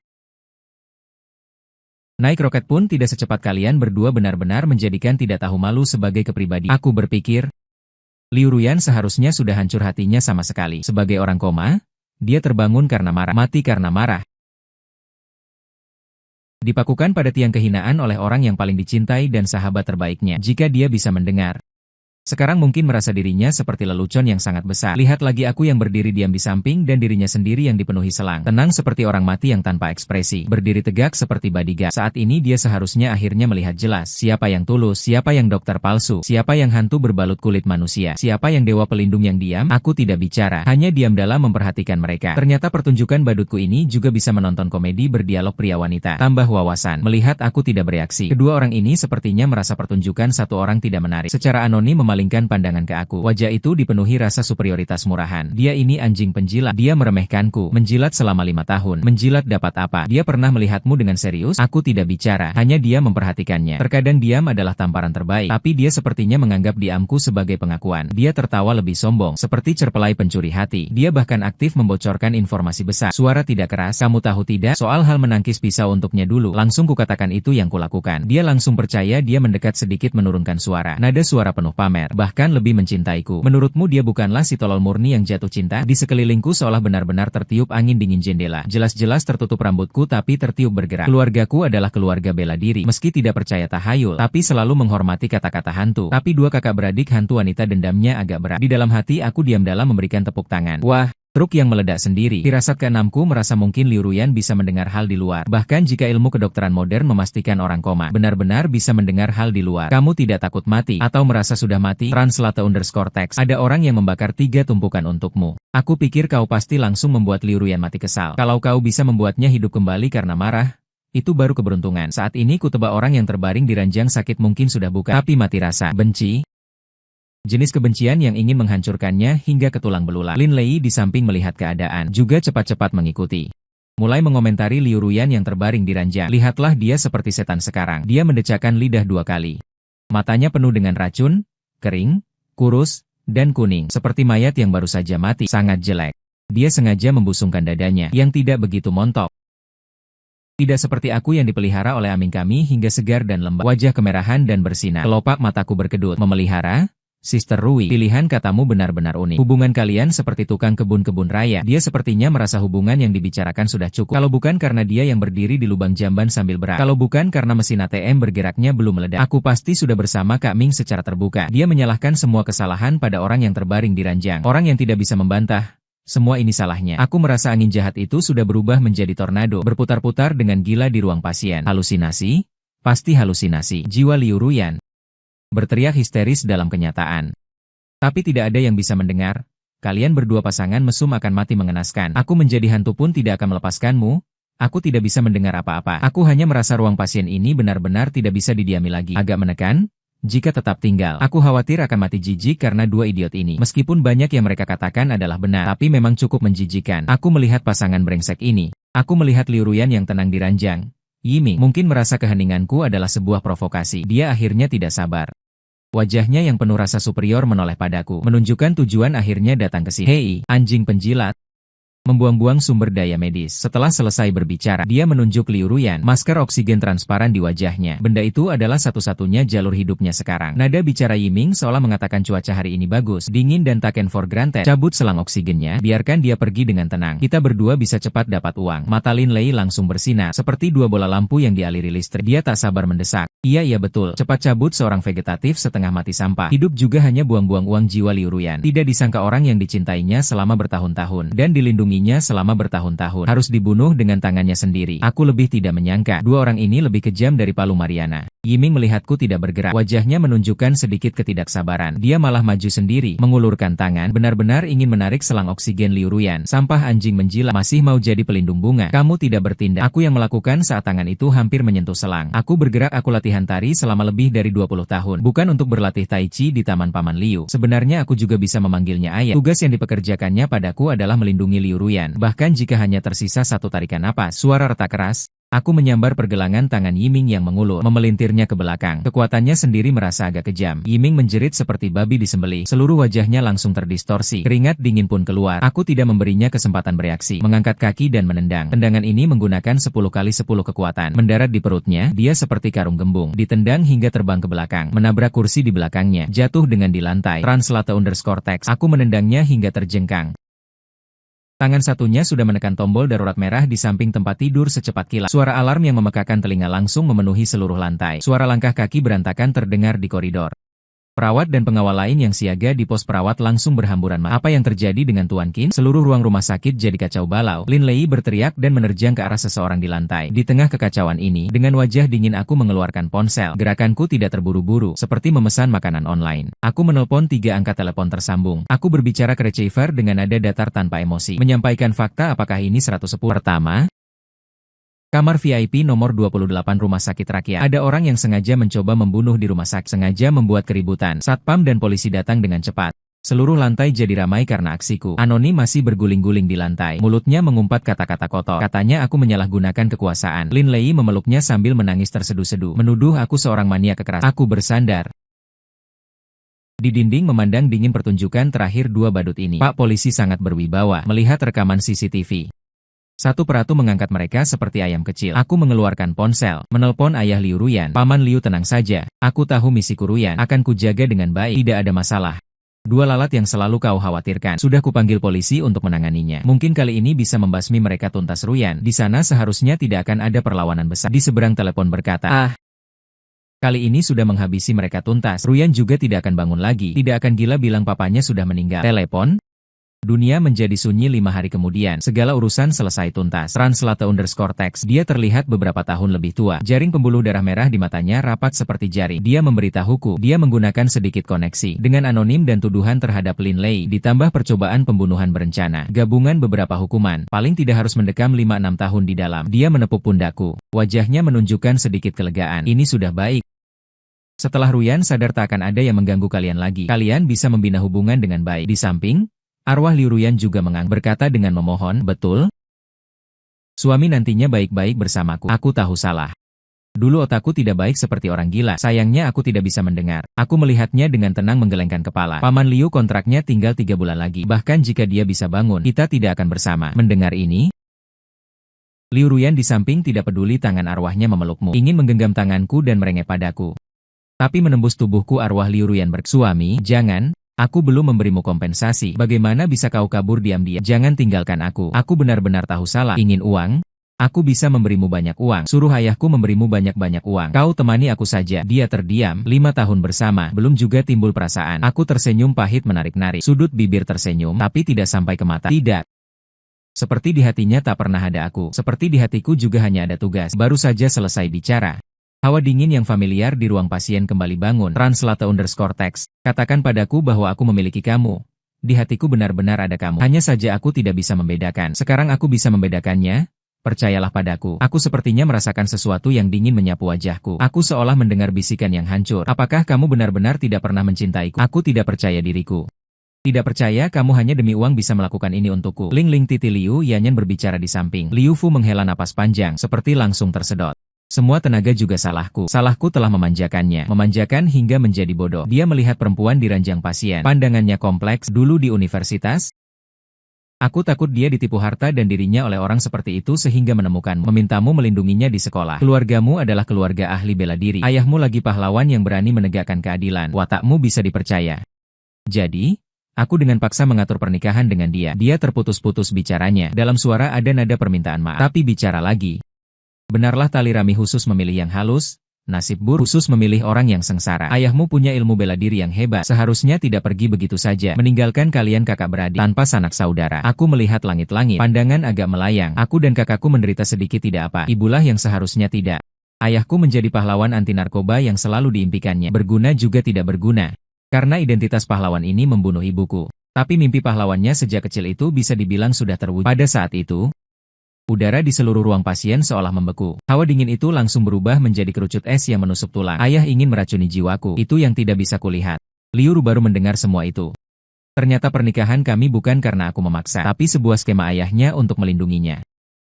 Naik roket pun tidak secepat kalian berdua benar-benar menjadikan tidak tahu malu sebagai kepribadian. Aku berpikir, Liu Ruyan seharusnya sudah hancur hatinya sama sekali. Sebagai orang koma, dia terbangun karena marah, mati karena marah. Dipakukan pada tiang kehinaan oleh orang yang paling dicintai dan sahabat terbaiknya. Jika dia bisa mendengar. Sekarang mungkin merasa dirinya seperti lelucon yang sangat besar. Lihat lagi aku yang berdiri diam di samping dan dirinya sendiri yang dipenuhi selang. Tenang seperti orang mati yang tanpa ekspresi. Berdiri tegak seperti bodyguard. Saat ini dia seharusnya akhirnya melihat jelas. Siapa yang tulus, siapa yang dokter palsu, siapa yang hantu berbalut kulit manusia, siapa yang dewa pelindung yang diam. Aku tidak bicara, hanya diam dalam memperhatikan mereka. Ternyata pertunjukan badutku ini juga bisa menonton komedi berdialog pria wanita. Tambah wawasan. Melihat aku tidak bereaksi. Kedua orang ini sepertinya merasa pertunjukan satu orang tidak menarik. Secara anonim memalingkan pandangan ke aku. Wajah itu dipenuhi rasa superioritas murahan. Dia ini anjing penjilat. Dia meremehkanku. Menjilat selama 5 tahun. Menjilat dapat apa? Dia pernah melihatmu dengan serius? Aku tidak bicara. Hanya dia memperhatikannya. Terkadang diam adalah tamparan terbaik. Tapi dia sepertinya menganggap diamku sebagai pengakuan. Dia tertawa lebih sombong. Seperti cerpelai pencuri hati. Dia bahkan aktif membocorkan informasi besar. Suara tidak keras. Kamu tahu tidak? Soal hal menangkis pisau untuknya dulu. Langsung kukatakan itu yang kulakukan. Dia langsung percaya. Dia mendekat sedikit menurunkan suara. Nada suara penuh pamer. Bahkan lebih mencintaiku. Menurutmu dia bukanlah si tolol murni yang jatuh cinta? Di sekelilingku seolah benar-benar tertiup angin dingin jendela. Jelas-jelas tertutup rambutku tapi tertiup bergerak. Keluargaku adalah keluarga bela diri. Meski tidak percaya tahayul, tapi selalu menghormati kata-kata hantu. Tapi 2 kakak beradik hantu wanita dendamnya agak berat. Di dalam hati aku diam dalam memberikan tepuk tangan. Wah, Truk yang meledak sendiri. Firasat keenamku merasa mungkin Liu Ruyan bisa mendengar hal di luar. Bahkan jika ilmu kedokteran modern memastikan orang koma benar-benar bisa mendengar hal di luar. Kamu tidak takut mati atau merasa sudah mati? Translate_text. Ada orang yang membakar 3 tumpukan untukmu. Aku pikir kau pasti langsung membuat Liu Ruyan mati kesal. Kalau kau bisa membuatnya hidup kembali karena marah, itu baru keberuntungan. Saat ini ku tebak orang yang terbaring di ranjang sakit mungkin sudah bukan, tapi mati rasa benci. Jenis kebencian yang ingin menghancurkannya hingga ke tulang belulang. Lin Lei di samping melihat keadaan, juga cepat-cepat mengikuti. Mulai mengomentari Liu Ruyan yang terbaring di ranjang. Lihatlah dia seperti setan sekarang. Dia mendecakkan lidah 2 kali. Matanya penuh dengan racun, kering, kurus, dan kuning. Seperti mayat yang baru saja mati. Sangat jelek. Dia sengaja membusungkan dadanya, yang tidak begitu montok. Tidak seperti aku yang dipelihara oleh aming kami hingga segar dan lembab. Wajah kemerahan dan bersinar. Kelopak mataku berkedut. Memelihara? Sister Rui, pilihan katamu benar-benar unik. Hubungan kalian seperti tukang kebun-kebun raya. Dia sepertinya merasa hubungan yang dibicarakan sudah cukup. Kalau bukan karena dia yang berdiri di lubang jamban sambil berak. Kalau bukan karena mesin ATM bergeraknya belum meledak. Aku pasti sudah bersama Kak Ming secara terbuka. Dia menyalahkan semua kesalahan pada orang yang terbaring di ranjang. Orang yang tidak bisa membantah. Semua ini salahnya. Aku merasa angin jahat itu sudah berubah menjadi tornado. Berputar-putar dengan gila di ruang pasien. Halusinasi? Pasti halusinasi. Jiwa Liu Ruyan berteriak histeris dalam kenyataan. Tapi tidak ada yang bisa mendengar. Kalian berdua pasangan mesum akan mati mengenaskan. Aku menjadi hantu pun tidak akan melepaskanmu. Aku tidak bisa mendengar apa-apa. Aku hanya merasa ruang pasien ini benar-benar tidak bisa didiami lagi. Agak menekan? Jika tetap tinggal, aku khawatir akan mati jijik karena 2 idiot ini. Meskipun banyak yang mereka katakan adalah benar, tapi memang cukup menjijikan. Aku melihat pasangan brengsek ini. Aku melihat Liu Ruyan yang tenang di ranjang. Yiming mungkin merasa keheninganku adalah sebuah provokasi. Dia akhirnya tidak sabar. Wajahnya yang penuh rasa superior menoleh padaku, menunjukkan tujuan akhirnya datang ke sini. Hei, anjing penjilat. Membuang-buang sumber daya medis. Setelah selesai berbicara, dia menunjuk Liu Ruyan, masker oksigen transparan di wajahnya. Benda itu adalah satu-satunya jalur hidupnya sekarang. Nada bicara Yiming seolah mengatakan cuaca hari ini bagus, dingin dan taken for granted. Cabut selang oksigennya, biarkan dia pergi dengan tenang. Kita berdua bisa cepat dapat uang. Mata Lin Lei langsung bersinar, seperti 2 bola lampu yang dialiri listrik. Dia tak sabar mendesak. Iya betul. Cepat cabut seorang vegetatif setengah mati sampah. Hidup juga hanya buang-buang uang jiwa Liu Ruyan. Tidak disangka orang yang dicintainya selama bertahun-tahun dan dilindunginya selama bertahun-tahun harus dibunuh dengan tangannya sendiri. Aku lebih tidak menyangka 2 orang ini lebih kejam dari Palu Mariana. Yiming melihatku tidak bergerak. Wajahnya menunjukkan sedikit ketidaksabaran. Dia malah maju sendiri, mengulurkan tangan, benar-benar ingin menarik selang oksigen Liu Ruyan. Sampah anjing menjilat, masih mau jadi pelindung bunga. Kamu tidak bertindak. Aku yang melakukan saat tangan itu hampir menyentuh selang. Aku bergerak, aku latihan tari selama lebih dari 20 tahun. Bukan untuk berlatih tai chi di Taman Paman Liu. Sebenarnya aku juga bisa memanggilnya ayah. Tugas yang dipekerjakannya padaku adalah melindungi Liu Ruyan. Bahkan jika hanya tersisa 1 tarikan napas, suara retak keras. Aku menyambar pergelangan tangan Yiming yang mengulur, memelintirnya ke belakang. Kekuatannya sendiri merasa agak kejam. Yiming menjerit seperti babi disembelih. Seluruh wajahnya langsung terdistorsi. Keringat dingin pun keluar. Aku tidak memberinya kesempatan bereaksi. Mengangkat kaki dan menendang. Tendangan ini menggunakan 10 kali 10 kekuatan. Mendarat di perutnya, dia seperti karung gembung. Ditendang hingga terbang ke belakang. Menabrak kursi di belakangnya. Jatuh dengan di lantai. Translate_text. Aku menendangnya hingga terjengkang. Tangan satunya sudah menekan tombol darurat merah di samping tempat tidur secepat kilat. Suara alarm yang memekakan telinga langsung memenuhi seluruh lantai. Suara langkah kaki berantakan terdengar di koridor. Perawat dan pengawal lain yang siaga di pos perawat langsung berhamburan mata. Apa yang terjadi dengan Tuan Qin? Seluruh ruang rumah sakit jadi kacau balau. Lin Lei berteriak dan menerjang ke arah seseorang di lantai. Di tengah kekacauan ini, dengan wajah dingin aku mengeluarkan ponsel. Gerakanku tidak terburu-buru, seperti memesan makanan online. Aku menelpon 3 angka telepon tersambung. Aku berbicara ke receiver dengan nada datar tanpa emosi. Menyampaikan fakta apakah ini 110. Pertama, kamar VIP nomor 28 Rumah Sakit Rakyat. Ada orang yang sengaja mencoba membunuh di rumah sakit, sengaja membuat keributan. Satpam dan polisi datang dengan cepat. Seluruh lantai jadi ramai karena aksiku. Anonim masih berguling-guling di lantai. Mulutnya mengumpat kata-kata kotor. Katanya aku menyalahgunakan kekuasaan. Lin Lei memeluknya sambil menangis terseduh-seduh. Menuduh aku seorang mania kekerasan. Aku bersandar di dinding memandang dingin pertunjukan terakhir 2 badut ini. Pak polisi sangat berwibawa melihat rekaman CCTV. Satu persatu mengangkat mereka seperti ayam kecil. Aku mengeluarkan ponsel, menelpon ayah Liu Ruyan. Paman Liu, tenang saja. Aku tahu misiku Ruyan. Akan kujaga dengan baik. Tidak ada masalah. 2 lalat yang selalu kau khawatirkan. Sudah kupanggil polisi untuk menanganinya. Mungkin kali ini bisa membasmi mereka tuntas Ruyan. Di sana seharusnya tidak akan ada perlawanan besar. Di seberang telepon berkata, kali ini sudah menghabisi mereka tuntas. Ruyan juga tidak akan bangun lagi. Tidak akan gila bilang papanya sudah meninggal. Telepon? Dunia menjadi sunyi 5 hari kemudian. Segala urusan selesai tuntas. Translate_text. Dia terlihat beberapa tahun lebih tua. Jaring pembuluh darah merah di matanya rapat seperti jaring. Dia memberitahuku. Dia menggunakan sedikit koneksi. Dengan anonim dan tuduhan terhadap Lin Lei. Ditambah percobaan pembunuhan berencana. Gabungan beberapa hukuman. Paling tidak harus mendekam 5-6 tahun di dalam. Dia menepuk pundakku. Wajahnya menunjukkan sedikit kelegaan. Ini sudah baik. Setelah Ruyan sadar tak akan ada yang mengganggu kalian lagi. Kalian bisa membina hubungan dengan baik. Di samping, arwah Liu Ruyan juga berkata dengan memohon, betul? Suami nantinya baik-baik bersamaku. Aku tahu salah. Dulu otakku tidak baik seperti orang gila. Sayangnya aku tidak bisa mendengar. Aku melihatnya dengan tenang menggelengkan kepala. Paman Liu kontraknya tinggal 3 bulan lagi. Bahkan jika dia bisa bangun, kita tidak akan bersama. Mendengar ini, Liu Ruyan di samping tidak peduli tangan arwahnya memelukmu. Ingin menggenggam tanganku dan merengek padaku. Tapi menembus tubuhku arwah Liu Ruyan suami, jangan. Aku belum memberimu kompensasi. Bagaimana bisa kau kabur diam-diam? Jangan tinggalkan aku. Aku benar-benar tahu salah. Ingin uang? Aku bisa memberimu banyak uang. Suruh ayahku memberimu banyak-banyak uang. Kau temani aku saja. Dia terdiam. 5 tahun bersama. Belum juga timbul perasaan. Aku tersenyum pahit menarik-narik. Sudut bibir tersenyum, tapi tidak sampai ke mata. Tidak. Seperti di hatinya tak pernah ada aku. Seperti di hatiku juga hanya ada tugas. Baru saja selesai bicara. Hawa dingin yang familiar di ruang pasien kembali bangun. Translate_text. Katakan padaku bahwa aku memiliki kamu. Di hatiku benar-benar ada kamu. Hanya saja aku tidak bisa membedakan. Sekarang aku bisa membedakannya. Percayalah padaku. Aku sepertinya merasakan sesuatu yang dingin menyapu wajahku. Aku seolah mendengar bisikan yang hancur. Apakah kamu benar-benar tidak pernah mencintaiku? Aku tidak percaya diriku. Tidak percaya kamu hanya demi uang bisa melakukan ini untukku. Ling Titi Liu Yanyan berbicara di samping. Liu Fu menghela napas panjang, seperti langsung tersedot. Semua tenaga juga salahku. Salahku telah memanjakannya. Memanjakan hingga menjadi bodoh. Dia melihat perempuan di ranjang pasien. Pandangannya kompleks. Dulu di universitas, aku takut dia ditipu harta dan dirinya oleh orang seperti itu sehingga menemukanmu. Memintamu melindunginya di sekolah. Keluargamu adalah keluarga ahli bela diri. Ayahmu lagi pahlawan yang berani menegakkan keadilan. Watakmu bisa dipercaya. Jadi, aku dengan paksa mengatur pernikahan dengan dia. Dia terputus-putus bicaranya. Dalam suara ada nada permintaan maaf. Tapi bicara lagi. Benarlah tali rami khusus memilih yang halus, nasib buruk khusus memilih orang yang sengsara. Ayahmu punya ilmu bela diri yang hebat, seharusnya tidak pergi begitu saja, meninggalkan kalian kakak beradik tanpa sanak saudara. Aku melihat langit-langit, pandangan agak melayang. Aku dan kakakku menderita sedikit tidak apa, ibulah yang seharusnya tidak. Ayahku menjadi pahlawan anti narkoba yang selalu diimpikannya, berguna juga tidak berguna. Karena identitas pahlawan ini membunuh ibuku. Tapi mimpi pahlawannya sejak kecil itu bisa dibilang sudah terwujud. Pada saat itu, udara di seluruh ruang pasien seolah membeku. Hawa dingin itu langsung berubah menjadi kerucut es yang menusuk tulang. Ayah ingin meracuni jiwaku. Itu yang tidak bisa kulihat. Liu Ru baru mendengar semua itu. Ternyata pernikahan kami bukan karena aku memaksa, tapi sebuah skema ayahnya untuk melindunginya.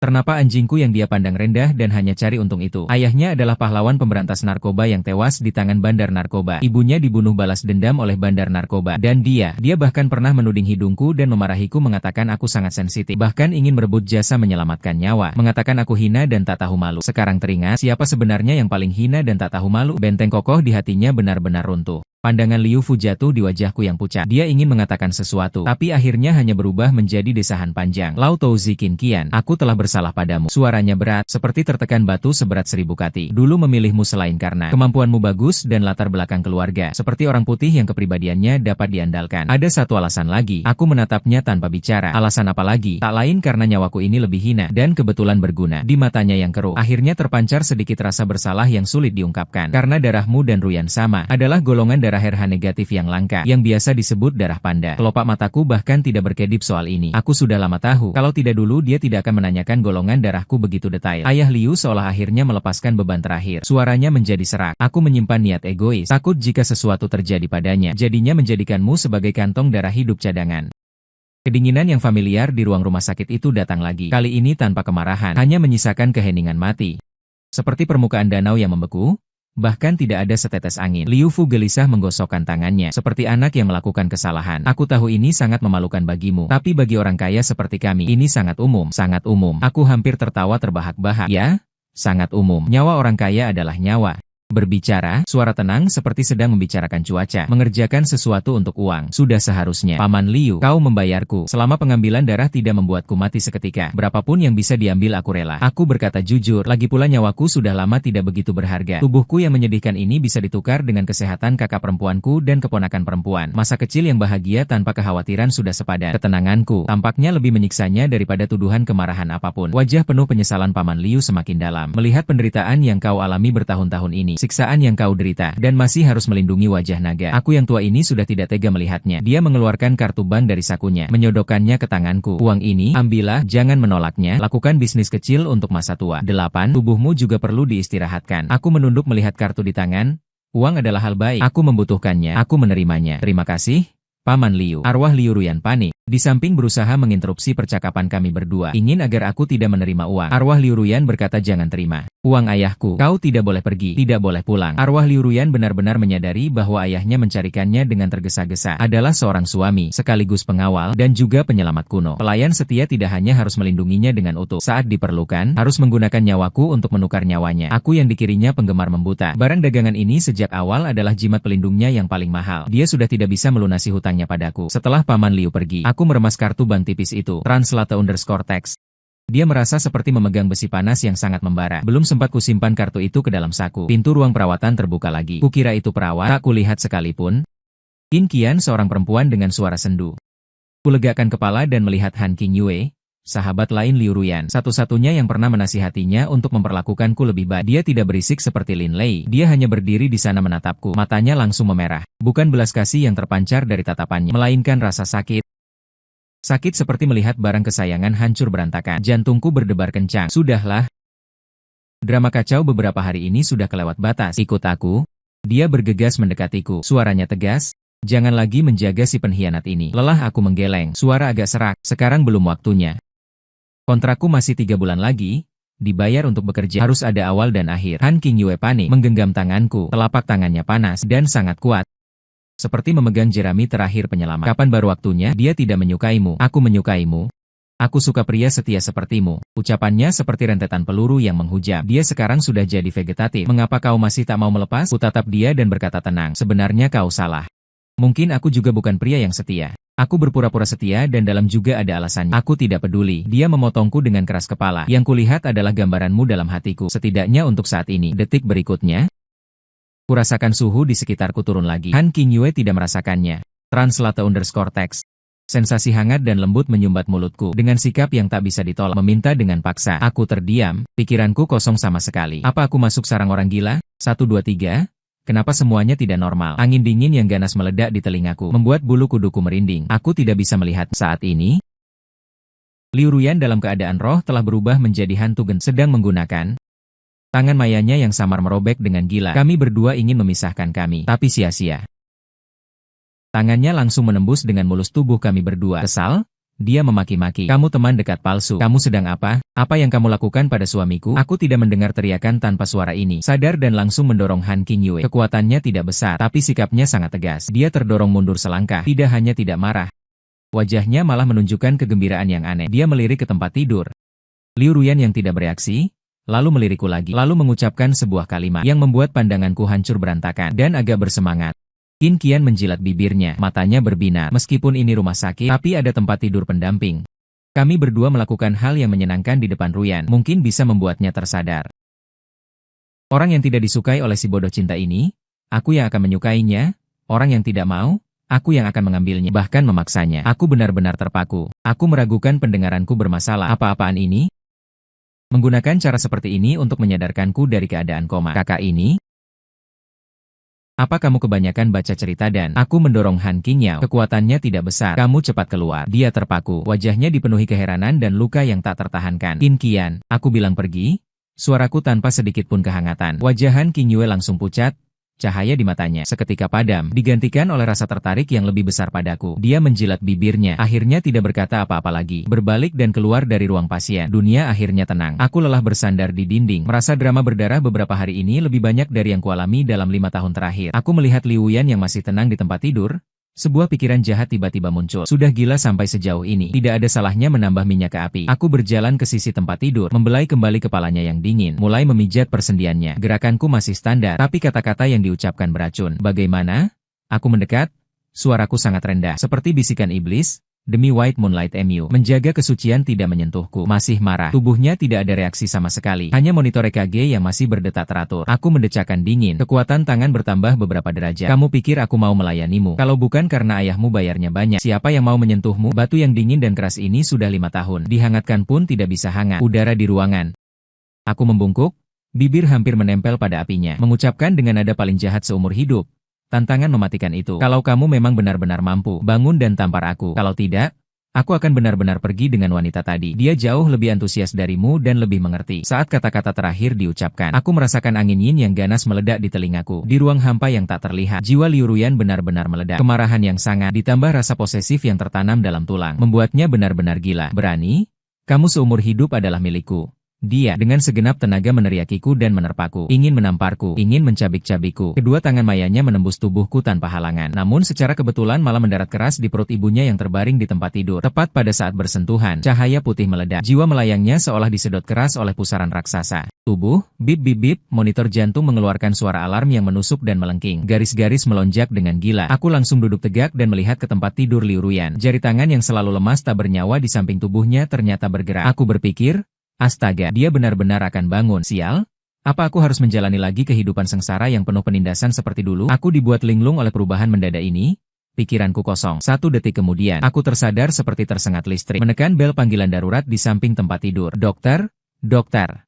Ternapa anjingku yang dia pandang rendah dan hanya cari untung itu. Ayahnya adalah pahlawan pemberantas narkoba yang tewas di tangan bandar narkoba. Ibunya dibunuh balas dendam oleh bandar narkoba. Dan dia bahkan pernah menuding hidungku dan memarahiku mengatakan aku sangat sensitif. Bahkan ingin merebut jasa menyelamatkan nyawa. Mengatakan aku hina dan tak tahu malu. Sekarang teringat siapa sebenarnya yang paling hina dan tak tahu malu. Benteng kokoh di hatinya benar-benar runtuh. Pandangan Liu Fu jatuh di wajahku yang pucat. Dia ingin mengatakan sesuatu, tapi akhirnya hanya berubah menjadi desahan panjang. Lao Tou Zikin Kian, aku telah bersalah padamu. Suaranya berat, seperti tertekan batu seberat 1000 kati. Dulu memilihmu selain karena kemampuanmu bagus dan latar belakang keluarga. Seperti orang putih yang kepribadiannya dapat diandalkan. Ada satu alasan lagi, aku menatapnya tanpa bicara. Alasan apa lagi? Tak lain karena nyawaku ini lebih hina, dan kebetulan berguna. Di matanya yang keruh, akhirnya terpancar sedikit rasa bersalah yang sulit diungkapkan. Karena darahmu dan Ruyan sama, adalah golongan darah RH negatif yang langka, yang biasa disebut darah panda. Kelopak mataku bahkan tidak berkedip soal ini. Aku sudah lama tahu, kalau tidak dulu dia tidak akan menanyakan golongan darahku begitu detail. Ayah Liu seolah akhirnya melepaskan beban terakhir. Suaranya menjadi serak. Aku menyimpan niat egois, takut jika sesuatu terjadi padanya, jadinya menjadikanmu sebagai kantong darah hidup cadangan. Kedinginan yang familiar di ruang rumah sakit itu datang lagi. Kali ini tanpa kemarahan, hanya menyisakan keheningan mati. Seperti permukaan danau yang membeku, bahkan tidak ada setetes angin. Liu Fu gelisah menggosokkan tangannya, seperti anak yang melakukan kesalahan. Aku tahu ini sangat memalukan bagimu, tapi bagi orang kaya seperti kami, ini sangat umum, sangat umum. Aku hampir tertawa terbahak-bahak. Ya, sangat umum. Nyawa orang kaya adalah nyawa. Berbicara, suara tenang seperti sedang membicarakan cuaca. Mengerjakan sesuatu untuk uang. Sudah seharusnya. Paman Liu, kau membayarku. Selama pengambilan darah tidak membuatku mati seketika. Berapapun yang bisa diambil aku rela. Aku berkata jujur, lagi pula nyawaku sudah lama tidak begitu berharga. Tubuhku yang menyedihkan ini bisa ditukar dengan kesehatan kakak perempuanku dan keponakan perempuan. Masa kecil yang bahagia tanpa kekhawatiran sudah sepadan. Ketenanganku tampaknya lebih menyiksanya daripada tuduhan kemarahan apapun. Wajah penuh penyesalan Paman Liu semakin dalam. Melihat penderitaan yang kau alami bertahun-tahun ini. Siksaan yang kau derita, dan masih harus melindungi wajah naga. Aku yang tua ini sudah tidak tega melihatnya. Dia mengeluarkan kartu bank dari sakunya, menyodokkannya ke tanganku. Uang ini, ambillah, jangan menolaknya, lakukan bisnis kecil untuk masa tua. 8. Tubuhmu juga perlu diistirahatkan. Aku menunduk melihat kartu di tangan. Uang adalah hal baik. Aku membutuhkannya. Aku menerimanya. Terima kasih, Paman Liu. Arwah Liu Ruyan panik. Di samping berusaha menginterupsi percakapan kami berdua, ingin agar aku tidak menerima uang. Arwah Liu Ruyan berkata jangan terima. Uang ayahku, kau tidak boleh pergi, tidak boleh pulang. Arwah Liu Ruyan benar-benar menyadari bahwa ayahnya mencarikannya dengan tergesa-gesa. Adalah seorang suami, sekaligus pengawal, dan juga penyelamat kuno. Pelayan setia tidak hanya harus melindunginya dengan utuh. Saat diperlukan, harus menggunakan nyawaku untuk menukar nyawanya. Aku yang dikirinya penggemar membuta. Barang dagangan ini sejak awal adalah jimat pelindungnya yang paling mahal. Dia sudah tidak bisa melunasi hutangnya padaku. Setelah Paman Liu pergi, aku meremas kartu bank tipis itu. Translate_text. Dia merasa seperti memegang besi panas yang sangat membara. Belum sempat kusimpan kartu itu ke dalam saku. Pintu ruang perawatan terbuka lagi. Kukira itu perawat, tak kulihat sekalipun. Qin Qian, seorang perempuan dengan suara sendu. Kulegakkan kepala dan melihat Han Qingyue, sahabat lain Liu Ruyan, satu-satunya yang pernah menasihatinya untuk memperlakukanku lebih baik. Dia tidak berisik seperti Lin Lei. Dia hanya berdiri di sana menatapku. Matanya langsung memerah. Bukan belas kasih yang terpancar dari tatapannya, melainkan rasa sakit. Sakit seperti melihat barang kesayangan hancur berantakan. Jantungku berdebar kencang. Sudahlah. Drama kacau beberapa hari ini sudah kelewat batas. Ikut aku. Dia bergegas mendekatiku. Suaranya tegas. Jangan lagi menjaga si pengkhianat ini. Lelah aku menggeleng. Suara agak serak. Sekarang belum waktunya. Kontrakku masih 3 bulan lagi. Dibayar untuk bekerja. Harus ada awal dan akhir. Han Qingyue panik. Menggenggam tanganku. Telapak tangannya panas dan sangat kuat. Seperti memegang jerami terakhir penyelamat. Kapan baru waktunya? Dia tidak menyukaimu. Aku menyukaimu. Aku suka pria setia sepertimu. Ucapannya seperti rentetan peluru yang menghujam. Dia sekarang sudah jadi vegetatif. Mengapa kau masih tak mau melepas? Kutatap dia dan berkata tenang. Sebenarnya kau salah. Mungkin aku juga bukan pria yang setia. Aku berpura-pura setia dan dalam juga ada alasannya. Aku tidak peduli. Dia memotongku dengan keras kepala. Yang kulihat adalah gambaranmu dalam hatiku. Setidaknya untuk saat ini. Detik berikutnya. Kurasakan suhu di sekitarku turun lagi. Han Qingyue tidak merasakannya. Translate_text. Sensasi hangat dan lembut menyumbat mulutku. Dengan sikap yang tak bisa ditolak. Meminta dengan paksa. Aku terdiam. Pikiranku kosong sama sekali. Apa aku masuk sarang orang gila? 1, 2, 3. Kenapa semuanya tidak normal? Angin dingin yang ganas meledak di telingaku. Membuat bulu kuduku merinding. Aku tidak bisa melihat. Saat ini, Liu Ruyan dalam keadaan roh telah berubah menjadi hantu sedang menggunakan tangan mayanya yang samar merobek dengan gila. Kami berdua ingin memisahkan kami, tapi sia-sia. Tangannya langsung menembus dengan mulus tubuh kami berdua. Kesal? Dia memaki-maki. Kamu teman dekat palsu. Kamu sedang apa? Apa yang kamu lakukan pada suamiku? Aku tidak mendengar teriakan tanpa suara ini. Sadar dan langsung mendorong Han Qingyue. Kekuatannya tidak besar, tapi sikapnya sangat tegas. Dia terdorong mundur selangkah. Tidak hanya tidak marah. Wajahnya malah menunjukkan kegembiraan yang aneh. Dia melirik ke tempat tidur. Liu Ruyan yang tidak bereaksi, lalu melirikku lagi, lalu mengucapkan sebuah kalimat yang membuat pandanganku hancur berantakan dan agak bersemangat. Qin Qian menjilat bibirnya, matanya berbinar. Meskipun ini rumah sakit, tapi ada tempat tidur pendamping. Kami berdua melakukan hal yang menyenangkan di depan Ruyan, mungkin bisa membuatnya tersadar. Orang yang tidak disukai oleh si bodoh cinta ini, aku yang akan menyukainya. Orang yang tidak mau, aku yang akan mengambilnya, bahkan memaksanya. Aku benar-benar terpaku. Aku meragukan pendengaranku bermasalah. Apa-apaan ini? Menggunakan cara seperti ini untuk menyadarkanku dari keadaan koma. Kakak ini? Apa kamu kebanyakan baca cerita? Dan aku mendorong Han Qingyue. Kekuatannya tidak besar. Kamu cepat keluar. Dia terpaku. Wajahnya dipenuhi keheranan dan luka yang tak tertahankan. Qin Qian, aku bilang pergi. Suaraku tanpa sedikit pun kehangatan. Wajah Han Qingyue langsung pucat. Cahaya di matanya seketika padam, digantikan oleh rasa tertarik yang lebih besar padaku. Dia menjilat bibirnya, akhirnya tidak berkata apa-apa lagi. Berbalik dan keluar dari ruang pasien. Dunia akhirnya tenang. Aku lelah bersandar di dinding. Merasa drama berdarah beberapa hari ini lebih banyak dari yang kualami dalam 5 tahun terakhir. Aku melihat Liu Yan yang masih tenang di tempat tidur. Sebuah pikiran jahat tiba-tiba muncul. Sudah gila sampai sejauh ini. Tidak ada salahnya menambah minyak ke api. Aku berjalan ke sisi tempat tidur, membelai kembali kepalanya yang dingin, mulai memijat persendiannya. Gerakanku masih standar, tapi kata-kata yang diucapkan beracun. Bagaimana? Aku mendekat. Suaraku sangat rendah, seperti bisikan iblis. Demi White Moonlight MU, menjaga kesucian tidak menyentuhku. Masih marah. Tubuhnya tidak ada reaksi sama sekali. Hanya monitor EKG yang masih berdetak teratur. Aku mendecakkan dingin. Kekuatan tangan bertambah beberapa derajat. Kamu pikir aku mau melayanimu? Kalau bukan karena ayahmu bayarnya banyak, siapa yang mau menyentuhmu? Batu yang dingin dan keras ini sudah 5 tahun. Dihangatkan pun tidak bisa hangat. Udara di ruangan. Aku membungkuk. Bibir hampir menempel pada apinya. Mengucapkan dengan nada paling jahat seumur hidup. Tantangan mematikan itu. Kalau kamu memang benar-benar mampu, bangun dan tampar aku. Kalau tidak, aku akan benar-benar pergi dengan wanita tadi. Dia jauh lebih antusias darimu dan lebih mengerti. Saat kata-kata terakhir diucapkan, aku merasakan angin yin yang ganas meledak di telingaku. Di ruang hampa yang tak terlihat, jiwa Liu Ruyan benar-benar meledak. Kemarahan yang sangat, ditambah rasa posesif yang tertanam dalam tulang, membuatnya benar-benar gila. Berani? Kamu seumur hidup adalah milikku. Dia dengan segenap tenaga meneriakiku dan menerpaku, ingin menamparku, ingin mencabik-cabikku. Kedua tangan mayanya menembus tubuhku tanpa halangan. Namun secara kebetulan malah mendarat keras di perut ibunya yang terbaring di tempat tidur. Tepat pada saat bersentuhan, cahaya putih meledak. Jiwa melayangnya seolah disedot keras oleh pusaran raksasa. Tubuh, bip-bip-bip, monitor jantung mengeluarkan suara alarm yang menusuk dan melengking. Garis-garis melonjak dengan gila. Aku langsung duduk tegak dan melihat ke tempat tidur Liu Ruyan. Jari tangan yang selalu lemas tak bernyawa di samping tubuhnya ternyata bergerak. Aku berpikir, astaga, dia benar-benar akan bangun. Sial? Apa aku harus menjalani lagi kehidupan sengsara yang penuh penindasan seperti dulu? Aku dibuat linglung oleh perubahan mendadak ini? Pikiranku kosong. 1 detik kemudian, aku tersadar seperti tersengat listrik. Menekan bel panggilan darurat di samping tempat tidur. Dokter? Dokter.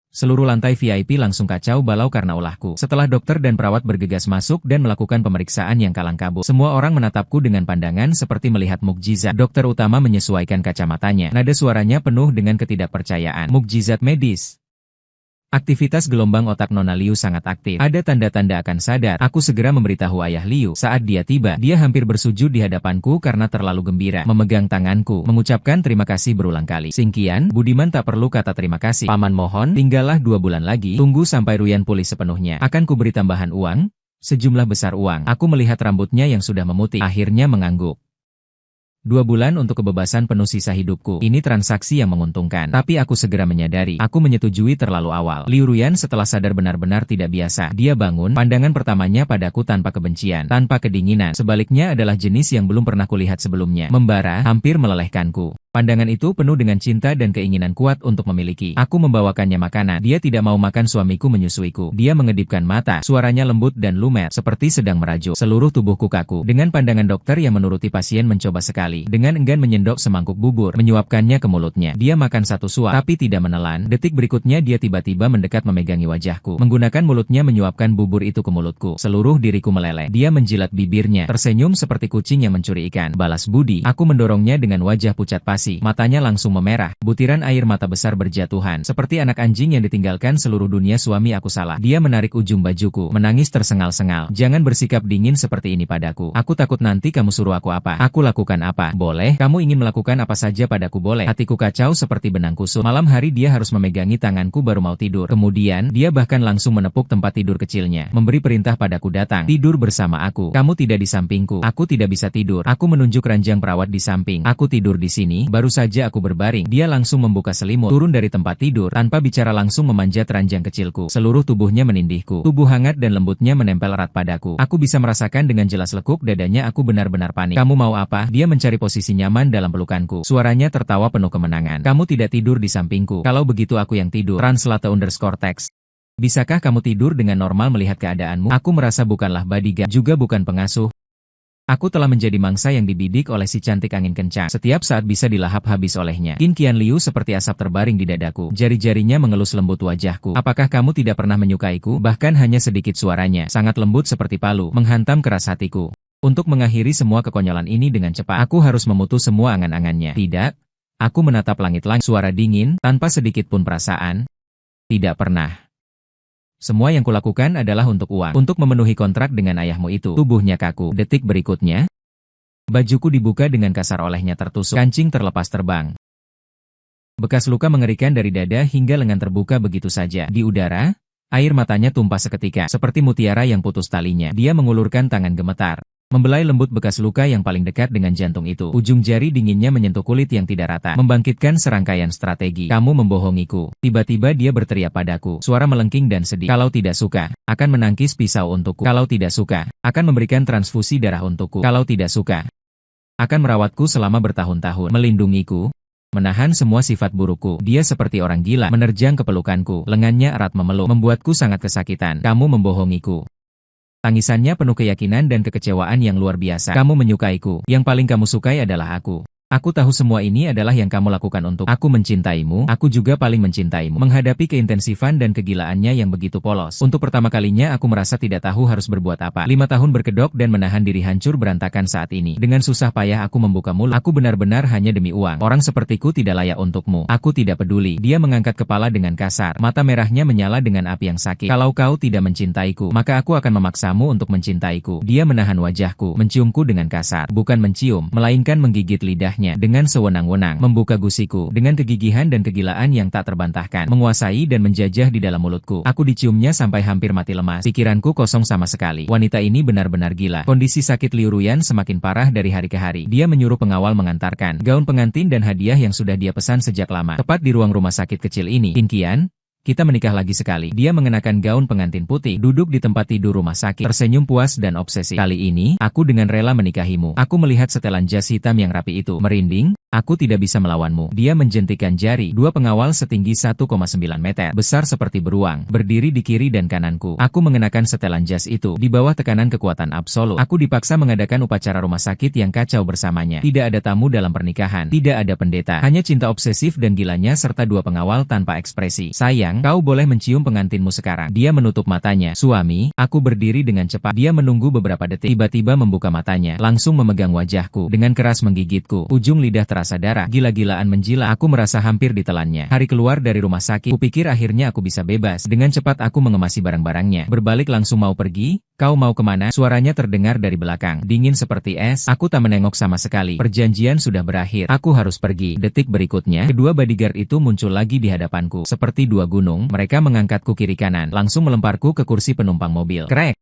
Seluruh lantai VIP langsung kacau balau karena ulahku. Setelah dokter dan perawat bergegas masuk dan melakukan pemeriksaan yang kalang kabut, semua orang menatapku dengan pandangan seperti melihat mukjizat. Dokter utama menyesuaikan kacamatanya. Nada suaranya penuh dengan ketidakpercayaan. Mukjizat medis. Aktivitas gelombang otak Nona Liu sangat aktif. Ada tanda-tanda akan sadar. Aku segera memberitahu ayah Liu. Saat dia tiba, dia hampir bersujud di hadapanku karena terlalu gembira. Memegang tanganku, mengucapkan terima kasih berulang kali. Singkian, budiman tak perlu kata terima kasih. Paman mohon, tinggallah 2 bulan lagi. Tunggu sampai Ruyan pulih sepenuhnya. Akan kuberi tambahan uang? Sejumlah besar uang. Aku melihat rambutnya yang sudah memutih. Akhirnya mengangguk. 2 bulan untuk kebebasan penuh sisa hidupku. Ini transaksi yang menguntungkan. Tapi aku segera menyadari, aku menyetujui terlalu awal. Liu Ruyan setelah sadar benar-benar tidak biasa. Dia bangun, pandangan pertamanya padaku tanpa kebencian, tanpa kedinginan. Sebaliknya adalah jenis yang belum pernah kulihat sebelumnya. Membara, hampir melelehkanku. Pandangan itu penuh dengan cinta dan keinginan kuat untuk memiliki. Aku membawakannya makanan. Dia tidak mau makan suamiku menyusuiku. Dia mengedipkan mata. Suaranya lembut dan lumer, seperti sedang merajuk. Seluruh tubuhku kaku. Dengan pandangan dokter yang menuruti pasien mencoba sekali. Dengan enggan menyendok semangkuk bubur, menyuapkannya ke mulutnya. Dia makan 1 suap, tapi tidak menelan. Detik berikutnya dia tiba-tiba mendekat memegangi wajahku. Menggunakan mulutnya menyuapkan bubur itu ke mulutku. Seluruh diriku meleleh. Dia menjilat bibirnya, tersenyum seperti kucing yang mencuri ikan. Balas budi. Aku mendorongnya dengan wajah pucat pasi. Matanya langsung memerah. Butiran air mata besar berjatuhan. Seperti anak anjing yang ditinggalkan seluruh dunia. Suami aku salah. Dia menarik ujung bajuku. Menangis tersengal-sengal. Jangan bersikap dingin seperti ini padaku. Aku takut nanti kamu suruh aku apa. Aku lakukan apa? Boleh. Kamu ingin melakukan apa saja padaku boleh. Hatiku kacau seperti benang kusut. Malam hari dia harus memegangi tanganku baru mau tidur. Kemudian, dia bahkan langsung menepuk tempat tidur kecilnya. Memberi perintah padaku datang. Tidur bersama aku. Kamu tidak di sampingku. Aku tidak bisa tidur. Aku menunjuk ranjang perawat di samping. Aku tidur di sini. Baru saja aku berbaring, dia langsung membuka selimut, turun dari tempat tidur, tanpa bicara langsung memanjat ranjang kecilku. Seluruh tubuhnya menindihku. Tubuh hangat dan lembutnya menempel erat padaku. Aku bisa merasakan dengan jelas lekuk dadanya. Aku benar-benar panik. Kamu mau apa? Dia mencari posisi nyaman dalam pelukanku. Suaranya tertawa penuh kemenangan. Kamu tidak tidur di sampingku. Kalau begitu aku yang tidur. Translate_text. Bisakah kamu tidur dengan normal melihat keadaanmu? Aku merasa bukanlah bodyguard, juga bukan pengasuh. Aku telah menjadi mangsa yang dibidik oleh si cantik angin kencang. Setiap saat bisa dilahap habis olehnya. Qin Qian Liu seperti asap terbaring di dadaku. Jari-jarinya mengelus lembut wajahku. Apakah kamu tidak pernah menyukaiku? Bahkan hanya sedikit suaranya. Sangat lembut seperti palu. Menghantam keras hatiku. Untuk mengakhiri semua kekonyolan ini dengan cepat, aku harus memutus semua angan-angannya. Tidak. Aku menatap langit-langit. Suara dingin, tanpa sedikit pun perasaan. Tidak pernah. Semua yang kulakukan adalah untuk uang, untuk memenuhi kontrak dengan ayahmu itu. Tubuhnya kaku. Detik berikutnya, bajuku dibuka dengan kasar olehnya tertusuk. Kancing terlepas terbang. Bekas luka mengerikan dari dada hingga lengan terbuka begitu saja. Di udara, air matanya tumpah seketika, seperti mutiara yang putus talinya. Dia mengulurkan tangan gemetar. Membelai lembut bekas luka yang paling dekat dengan jantung itu. Ujung jari dinginnya menyentuh kulit yang tidak rata. Membangkitkan serangkaian strategi. Kamu membohongiku. Tiba-tiba dia berteriak padaku. Suara melengking dan sedih. Kalau tidak suka, akan menangkis pisau untukku. Kalau tidak suka, akan memberikan transfusi darah untukku. Kalau tidak suka, akan merawatku selama bertahun-tahun. Melindungiku. Menahan semua sifat burukku. Dia seperti orang gila. Menerjang ke pelukanku. Lengannya erat memeluk. Membuatku sangat kesakitan. Kamu membohongiku. Tangisannya penuh keyakinan dan kekecewaan yang luar biasa. Kamu menyukaiku. Yang paling kamu sukai adalah aku. Aku tahu semua ini adalah yang kamu lakukan untuk aku mencintaimu. Aku juga paling mencintaimu. Menghadapi keintensifan dan kegilaannya yang begitu polos. Untuk pertama kalinya aku merasa tidak tahu harus berbuat apa. 5 tahun berkedok dan menahan diri hancur berantakan saat ini. Dengan susah payah aku membuka mulut. Aku benar-benar hanya demi uang. Orang sepertiku tidak layak untukmu. Aku tidak peduli. Dia mengangkat kepala dengan kasar. Mata merahnya menyala dengan api yang sakit. Kalau kau tidak mencintaiku, maka aku akan memaksamu untuk mencintaiku. Dia menahan wajahku, menciumku dengan kasar. Bukan mencium, melainkan menggigit lidah dengan sewenang-wenang, membuka gusiku dengan kegigihan dan kegilaan yang tak terbantahkan, menguasai dan menjajah di dalam mulutku. Aku diciumnya sampai hampir mati lemas. Pikiranku kosong sama sekali. Wanita ini benar-benar gila. Kondisi sakit Liu Ruyan semakin parah dari hari ke hari. Dia menyuruh pengawal mengantarkan gaun pengantin dan hadiah yang sudah dia pesan sejak lama. Tepat di ruang rumah sakit kecil ini. Kinkian, kita menikah lagi sekali. Dia mengenakan gaun pengantin putih, duduk di tempat tidur rumah sakit, tersenyum puas dan obsesif. Kali ini, aku dengan rela menikahimu. Aku melihat setelan jas hitam yang rapi itu. Merinding, aku tidak bisa melawanmu. Dia menjentikan jari. 2 pengawal setinggi 1,9 meter, besar seperti beruang, berdiri di kiri dan kananku. Aku mengenakan setelan jas itu, di bawah tekanan kekuatan absolut. Aku dipaksa mengadakan upacara rumah sakit yang kacau bersamanya. Tidak ada tamu dalam pernikahan, tidak ada pendeta, hanya cinta obsesif dan gilanya serta 2 pengawal tanpa ekspresi. Sayang, kau boleh mencium pengantinmu sekarang. Dia menutup matanya. Suami, aku berdiri dengan cepat. Dia menunggu beberapa detik. Tiba-tiba membuka matanya. Langsung memegang wajahku. Dengan keras menggigitku. Ujung lidah terasa darah. Gila-gilaan menjilat. Aku merasa hampir ditelannya. Hari keluar dari rumah sakit. Kupikir akhirnya aku bisa bebas. Dengan cepat aku mengemasi barang-barangnya. Berbalik langsung mau pergi. Kau mau kemana? Suaranya terdengar dari belakang. Dingin seperti es. Aku tak menengok sama sekali. Perjanjian sudah berakhir. Aku harus pergi. Detik berikutnya, kedua bodyguard itu muncul lagi di hadapanku. Seperti 2 gunung, mereka mengangkatku kiri kanan. Langsung melemparku ke kursi penumpang mobil. Krek!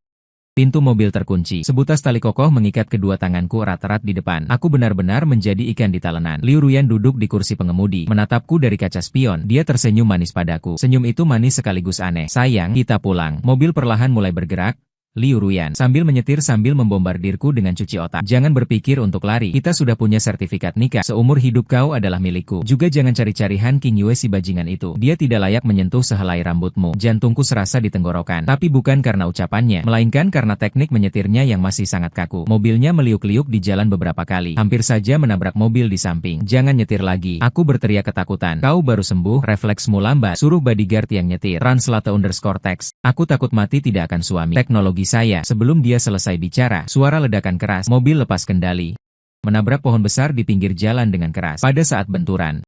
Pintu mobil terkunci. Sebutas tali kokoh mengikat kedua tanganku erat-erat di depan. Aku benar-benar menjadi ikan di talenan. Liu Ruyan duduk di kursi pengemudi, menatapku dari kaca spion. Dia tersenyum manis padaku. Senyum itu manis sekaligus aneh. Sayang, kita pulang. Mobil perlahan mulai bergerak. Liu Ruyan sambil menyetir sambil membombardirku dengan cuci otak. Jangan berpikir untuk lari. Kita sudah punya sertifikat nikah. Seumur hidup kau adalah milikku. Juga jangan cari-cari Han King Yue si bajingan itu. Dia tidak layak menyentuh sehelai rambutmu. Jantungku serasa di tenggorokan. Tapi bukan karena ucapannya, melainkan karena teknik menyetirnya yang masih sangat kaku. Mobilnya meliuk-liuk di jalan beberapa kali. Hampir saja menabrak mobil di samping. Jangan nyetir lagi. Aku berteriak ketakutan. Kau baru sembuh, refleksmu lambat. Suruh bodyguard yang nyetir. Translate_text. Aku takut mati tidak akan suami. Teknologi saya. Sebelum dia selesai bicara, suara ledakan keras, mobil lepas kendali, menabrak pohon besar di pinggir jalan dengan keras. Pada saat benturan,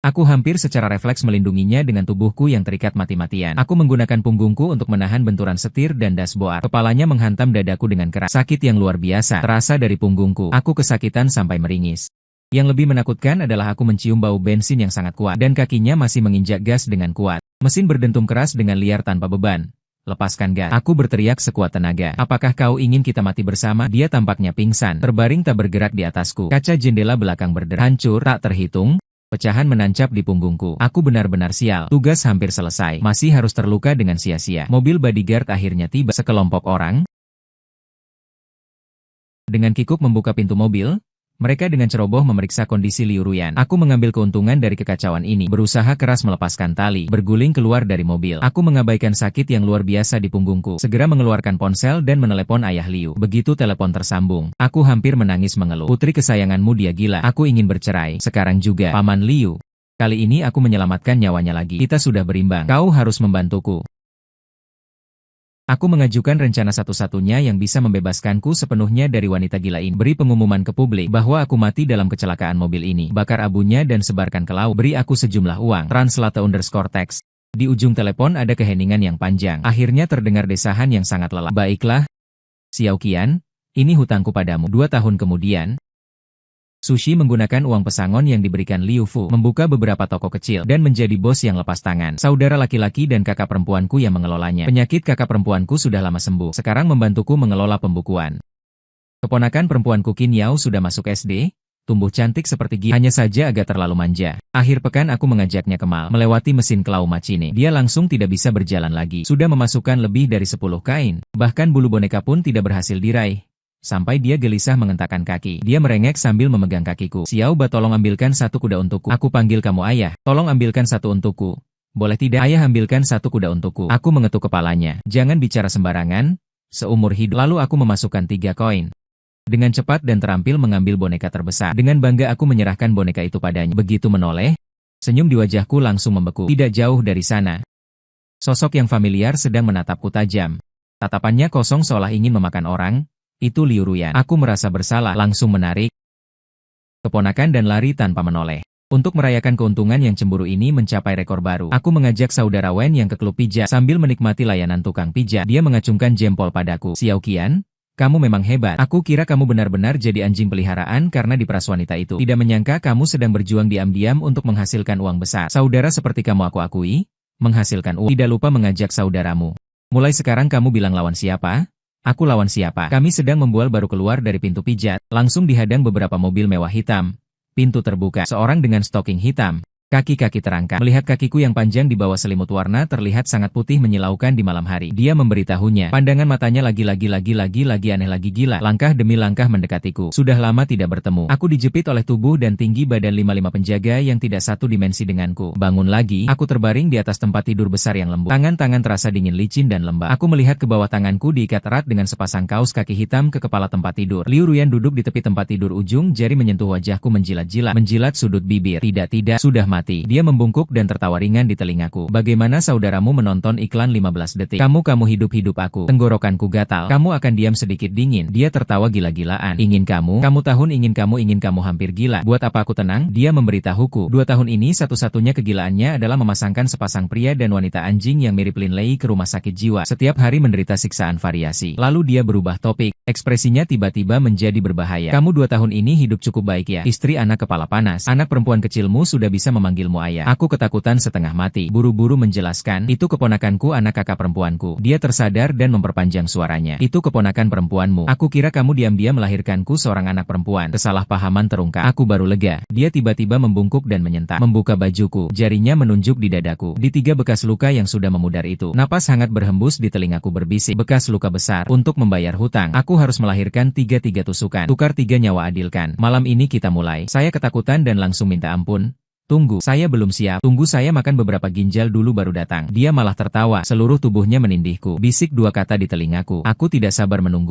aku hampir secara refleks melindunginya dengan tubuhku yang terikat mati-matian. Aku menggunakan punggungku untuk menahan benturan setir dan dashboard. Kepalanya menghantam dadaku dengan keras. Sakit yang luar biasa terasa dari punggungku. Aku kesakitan sampai meringis. Yang lebih menakutkan adalah aku mencium bau bensin yang sangat kuat, dan kakinya masih menginjak gas dengan kuat. Mesin berdentum keras dengan liar tanpa beban. Lepaskan gas. Aku berteriak sekuat tenaga. Apakah kau ingin kita mati bersama? Dia tampaknya pingsan, terbaring tak bergerak di atasku. Kaca jendela belakang berderai. Hancur, tak terhitung. Pecahan menancap di punggungku. Aku benar-benar sial. Tugas hampir selesai. Masih harus terluka dengan sia-sia. Mobil bodyguard akhirnya tiba. Sekelompok orang dengan kikuk membuka pintu mobil. Mereka dengan ceroboh memeriksa kondisi Liu Ruyan. Aku mengambil keuntungan dari kekacauan ini, berusaha keras melepaskan tali, berguling keluar dari mobil. Aku mengabaikan sakit yang luar biasa di punggungku, segera mengeluarkan ponsel dan menelepon ayah Liu. Begitu telepon tersambung, aku hampir menangis mengeluh. Putri kesayanganmu dia gila, aku ingin bercerai. Sekarang juga, Paman Liu. Kali ini aku menyelamatkan nyawanya lagi. Kita sudah berimbang. Kau harus membantuku. Aku mengajukan rencana satu-satunya yang bisa membebaskanku sepenuhnya dari wanita gila ini. Beri pengumuman ke publik bahwa aku mati dalam kecelakaan mobil ini. Bakar abunya dan sebarkan ke laut. Beri aku sejumlah uang. Translate_text. Di ujung telepon ada keheningan yang panjang. Akhirnya terdengar desahan yang sangat lelah. Baiklah, Xiao Qian, ini hutangku padamu. 2 tahun kemudian, Sushi menggunakan uang pesangon yang diberikan Liu Fu, membuka beberapa toko kecil, dan menjadi bos yang lepas tangan. Saudara laki-laki dan kakak perempuanku yang mengelolanya. Penyakit kakak perempuanku sudah lama sembuh, sekarang membantuku mengelola pembukuan. Keponakan perempuanku Qin Yao sudah masuk SD, tumbuh cantik seperti Gi, hanya saja agak terlalu manja. Akhir pekan aku mengajaknya ke mall, melewati mesin Clau Machine. Dia langsung tidak bisa berjalan lagi. Sudah memasukkan lebih dari 10 kain, bahkan bulu boneka pun tidak berhasil diraih. Sampai dia gelisah mengentakkan kaki. Dia merengek sambil memegang kakiku. Xiao Ba, tolong ambilkan satu kuda untukku. Aku panggil kamu ayah. Tolong ambilkan satu untukku. Boleh tidak? Ayah, ambilkan satu kuda untukku. Aku mengetuk kepalanya. Jangan bicara sembarangan. Seumur hidup. Lalu aku memasukkan 3 koin. Dengan cepat dan terampil mengambil boneka terbesar. Dengan bangga aku menyerahkan boneka itu padanya. Begitu menoleh, senyum di wajahku langsung membeku. Tidak jauh dari sana, sosok yang familiar sedang menatapku tajam. Tatapannya kosong seolah ingin memakan orang. Itu Liu Ruyan. Aku merasa bersalah, langsung menarik keponakan dan lari tanpa menoleh. Untuk merayakan keuntungan yang cemburu ini mencapai rekor baru, aku mengajak saudara Wen yang ke klub pijat. Sambil menikmati layanan tukang pijat, dia mengacungkan jempol padaku. Xiao Qian, kamu memang hebat. Aku kira kamu benar-benar jadi anjing peliharaan karena diperas wanita itu. Tidak menyangka kamu sedang berjuang diam-diam untuk menghasilkan uang besar. Saudara seperti kamu aku akui, menghasilkan uang. Tidak lupa mengajak saudaramu. Mulai sekarang kamu bilang lawan siapa? Aku lawan siapa? Kami sedang membual baru keluar dari pintu pijat, langsung dihadang beberapa mobil mewah hitam. Pintu terbuka, seorang dengan stocking hitam, kaki-kaki terangkat. Melihat kakiku yang panjang di bawah selimut warna terlihat sangat putih menyilaukan di malam hari. Dia memberitahunya. Pandangan matanya lagi aneh lagi gila. Langkah demi langkah mendekatiku. Sudah lama tidak bertemu. Aku dijepit oleh tubuh dan tinggi badan 55 penjaga yang tidak satu dimensi denganku. Bangun lagi, aku terbaring di atas tempat tidur besar yang lembut. Tangan-tangan terasa dingin, licin dan lembab. Aku melihat ke bawah, tanganku diikat erat dengan sepasang kaos kaki hitam ke kepala tempat tidur. Liu Ruyan duduk di tepi tempat tidur, ujung jari menyentuh wajahku menjilat sudut bibir. Tidak, sudah mati. Dia membungkuk dan tertawa ringan di telingaku. Bagaimana saudaramu menonton iklan 15 detik? Kamu hidup aku. Tenggorokanku gatal. Kamu akan diam sedikit dingin. Dia tertawa gila-gilaan. Ingin kamu hampir gila. Buat apa aku tenang? Dia memberitahuku. 2 tahun ini satu-satunya kegilaannya adalah memasangkan sepasang pria dan wanita anjing yang mirip Lin Lei ke rumah sakit jiwa. Setiap hari menderita siksaan variasi. Lalu dia berubah topik. Ekspresinya tiba-tiba menjadi berbahaya. Kamu 2 tahun ini hidup cukup baik ya? Istri anak kepala panas. Anak perempuan kecilmu sudah bisa memanggilmu ayah. Aku ketakutan setengah mati. Buru-buru menjelaskan. Itu keponakanku, anak kakak perempuanku. Dia tersadar dan memperpanjang suaranya. Itu keponakan perempuanmu. Aku kira kamu diam-diam melahirkanku seorang anak perempuan. Kesalahpahaman terungkap. Aku baru lega. Dia tiba-tiba membungkuk dan menyentak. Membuka bajuku. Jarinya menunjuk di dadaku. Di 3 bekas luka yang sudah memudar itu. Napas hangat berhembus di telingaku berbisik. Bekas luka besar. Untuk membayar hutang, aku harus melahirkan 3 tusukan. Tukar 3 nyawa, adilkan. Malam ini kita mulai. Saya ketakutan dan langsung minta ampun. Tunggu, saya belum siap. Tunggu, saya makan beberapa ginjal dulu baru datang. Dia malah tertawa. Seluruh tubuhnya menindihku. Bisik 2 kata di telingaku. Aku tidak sabar menunggu.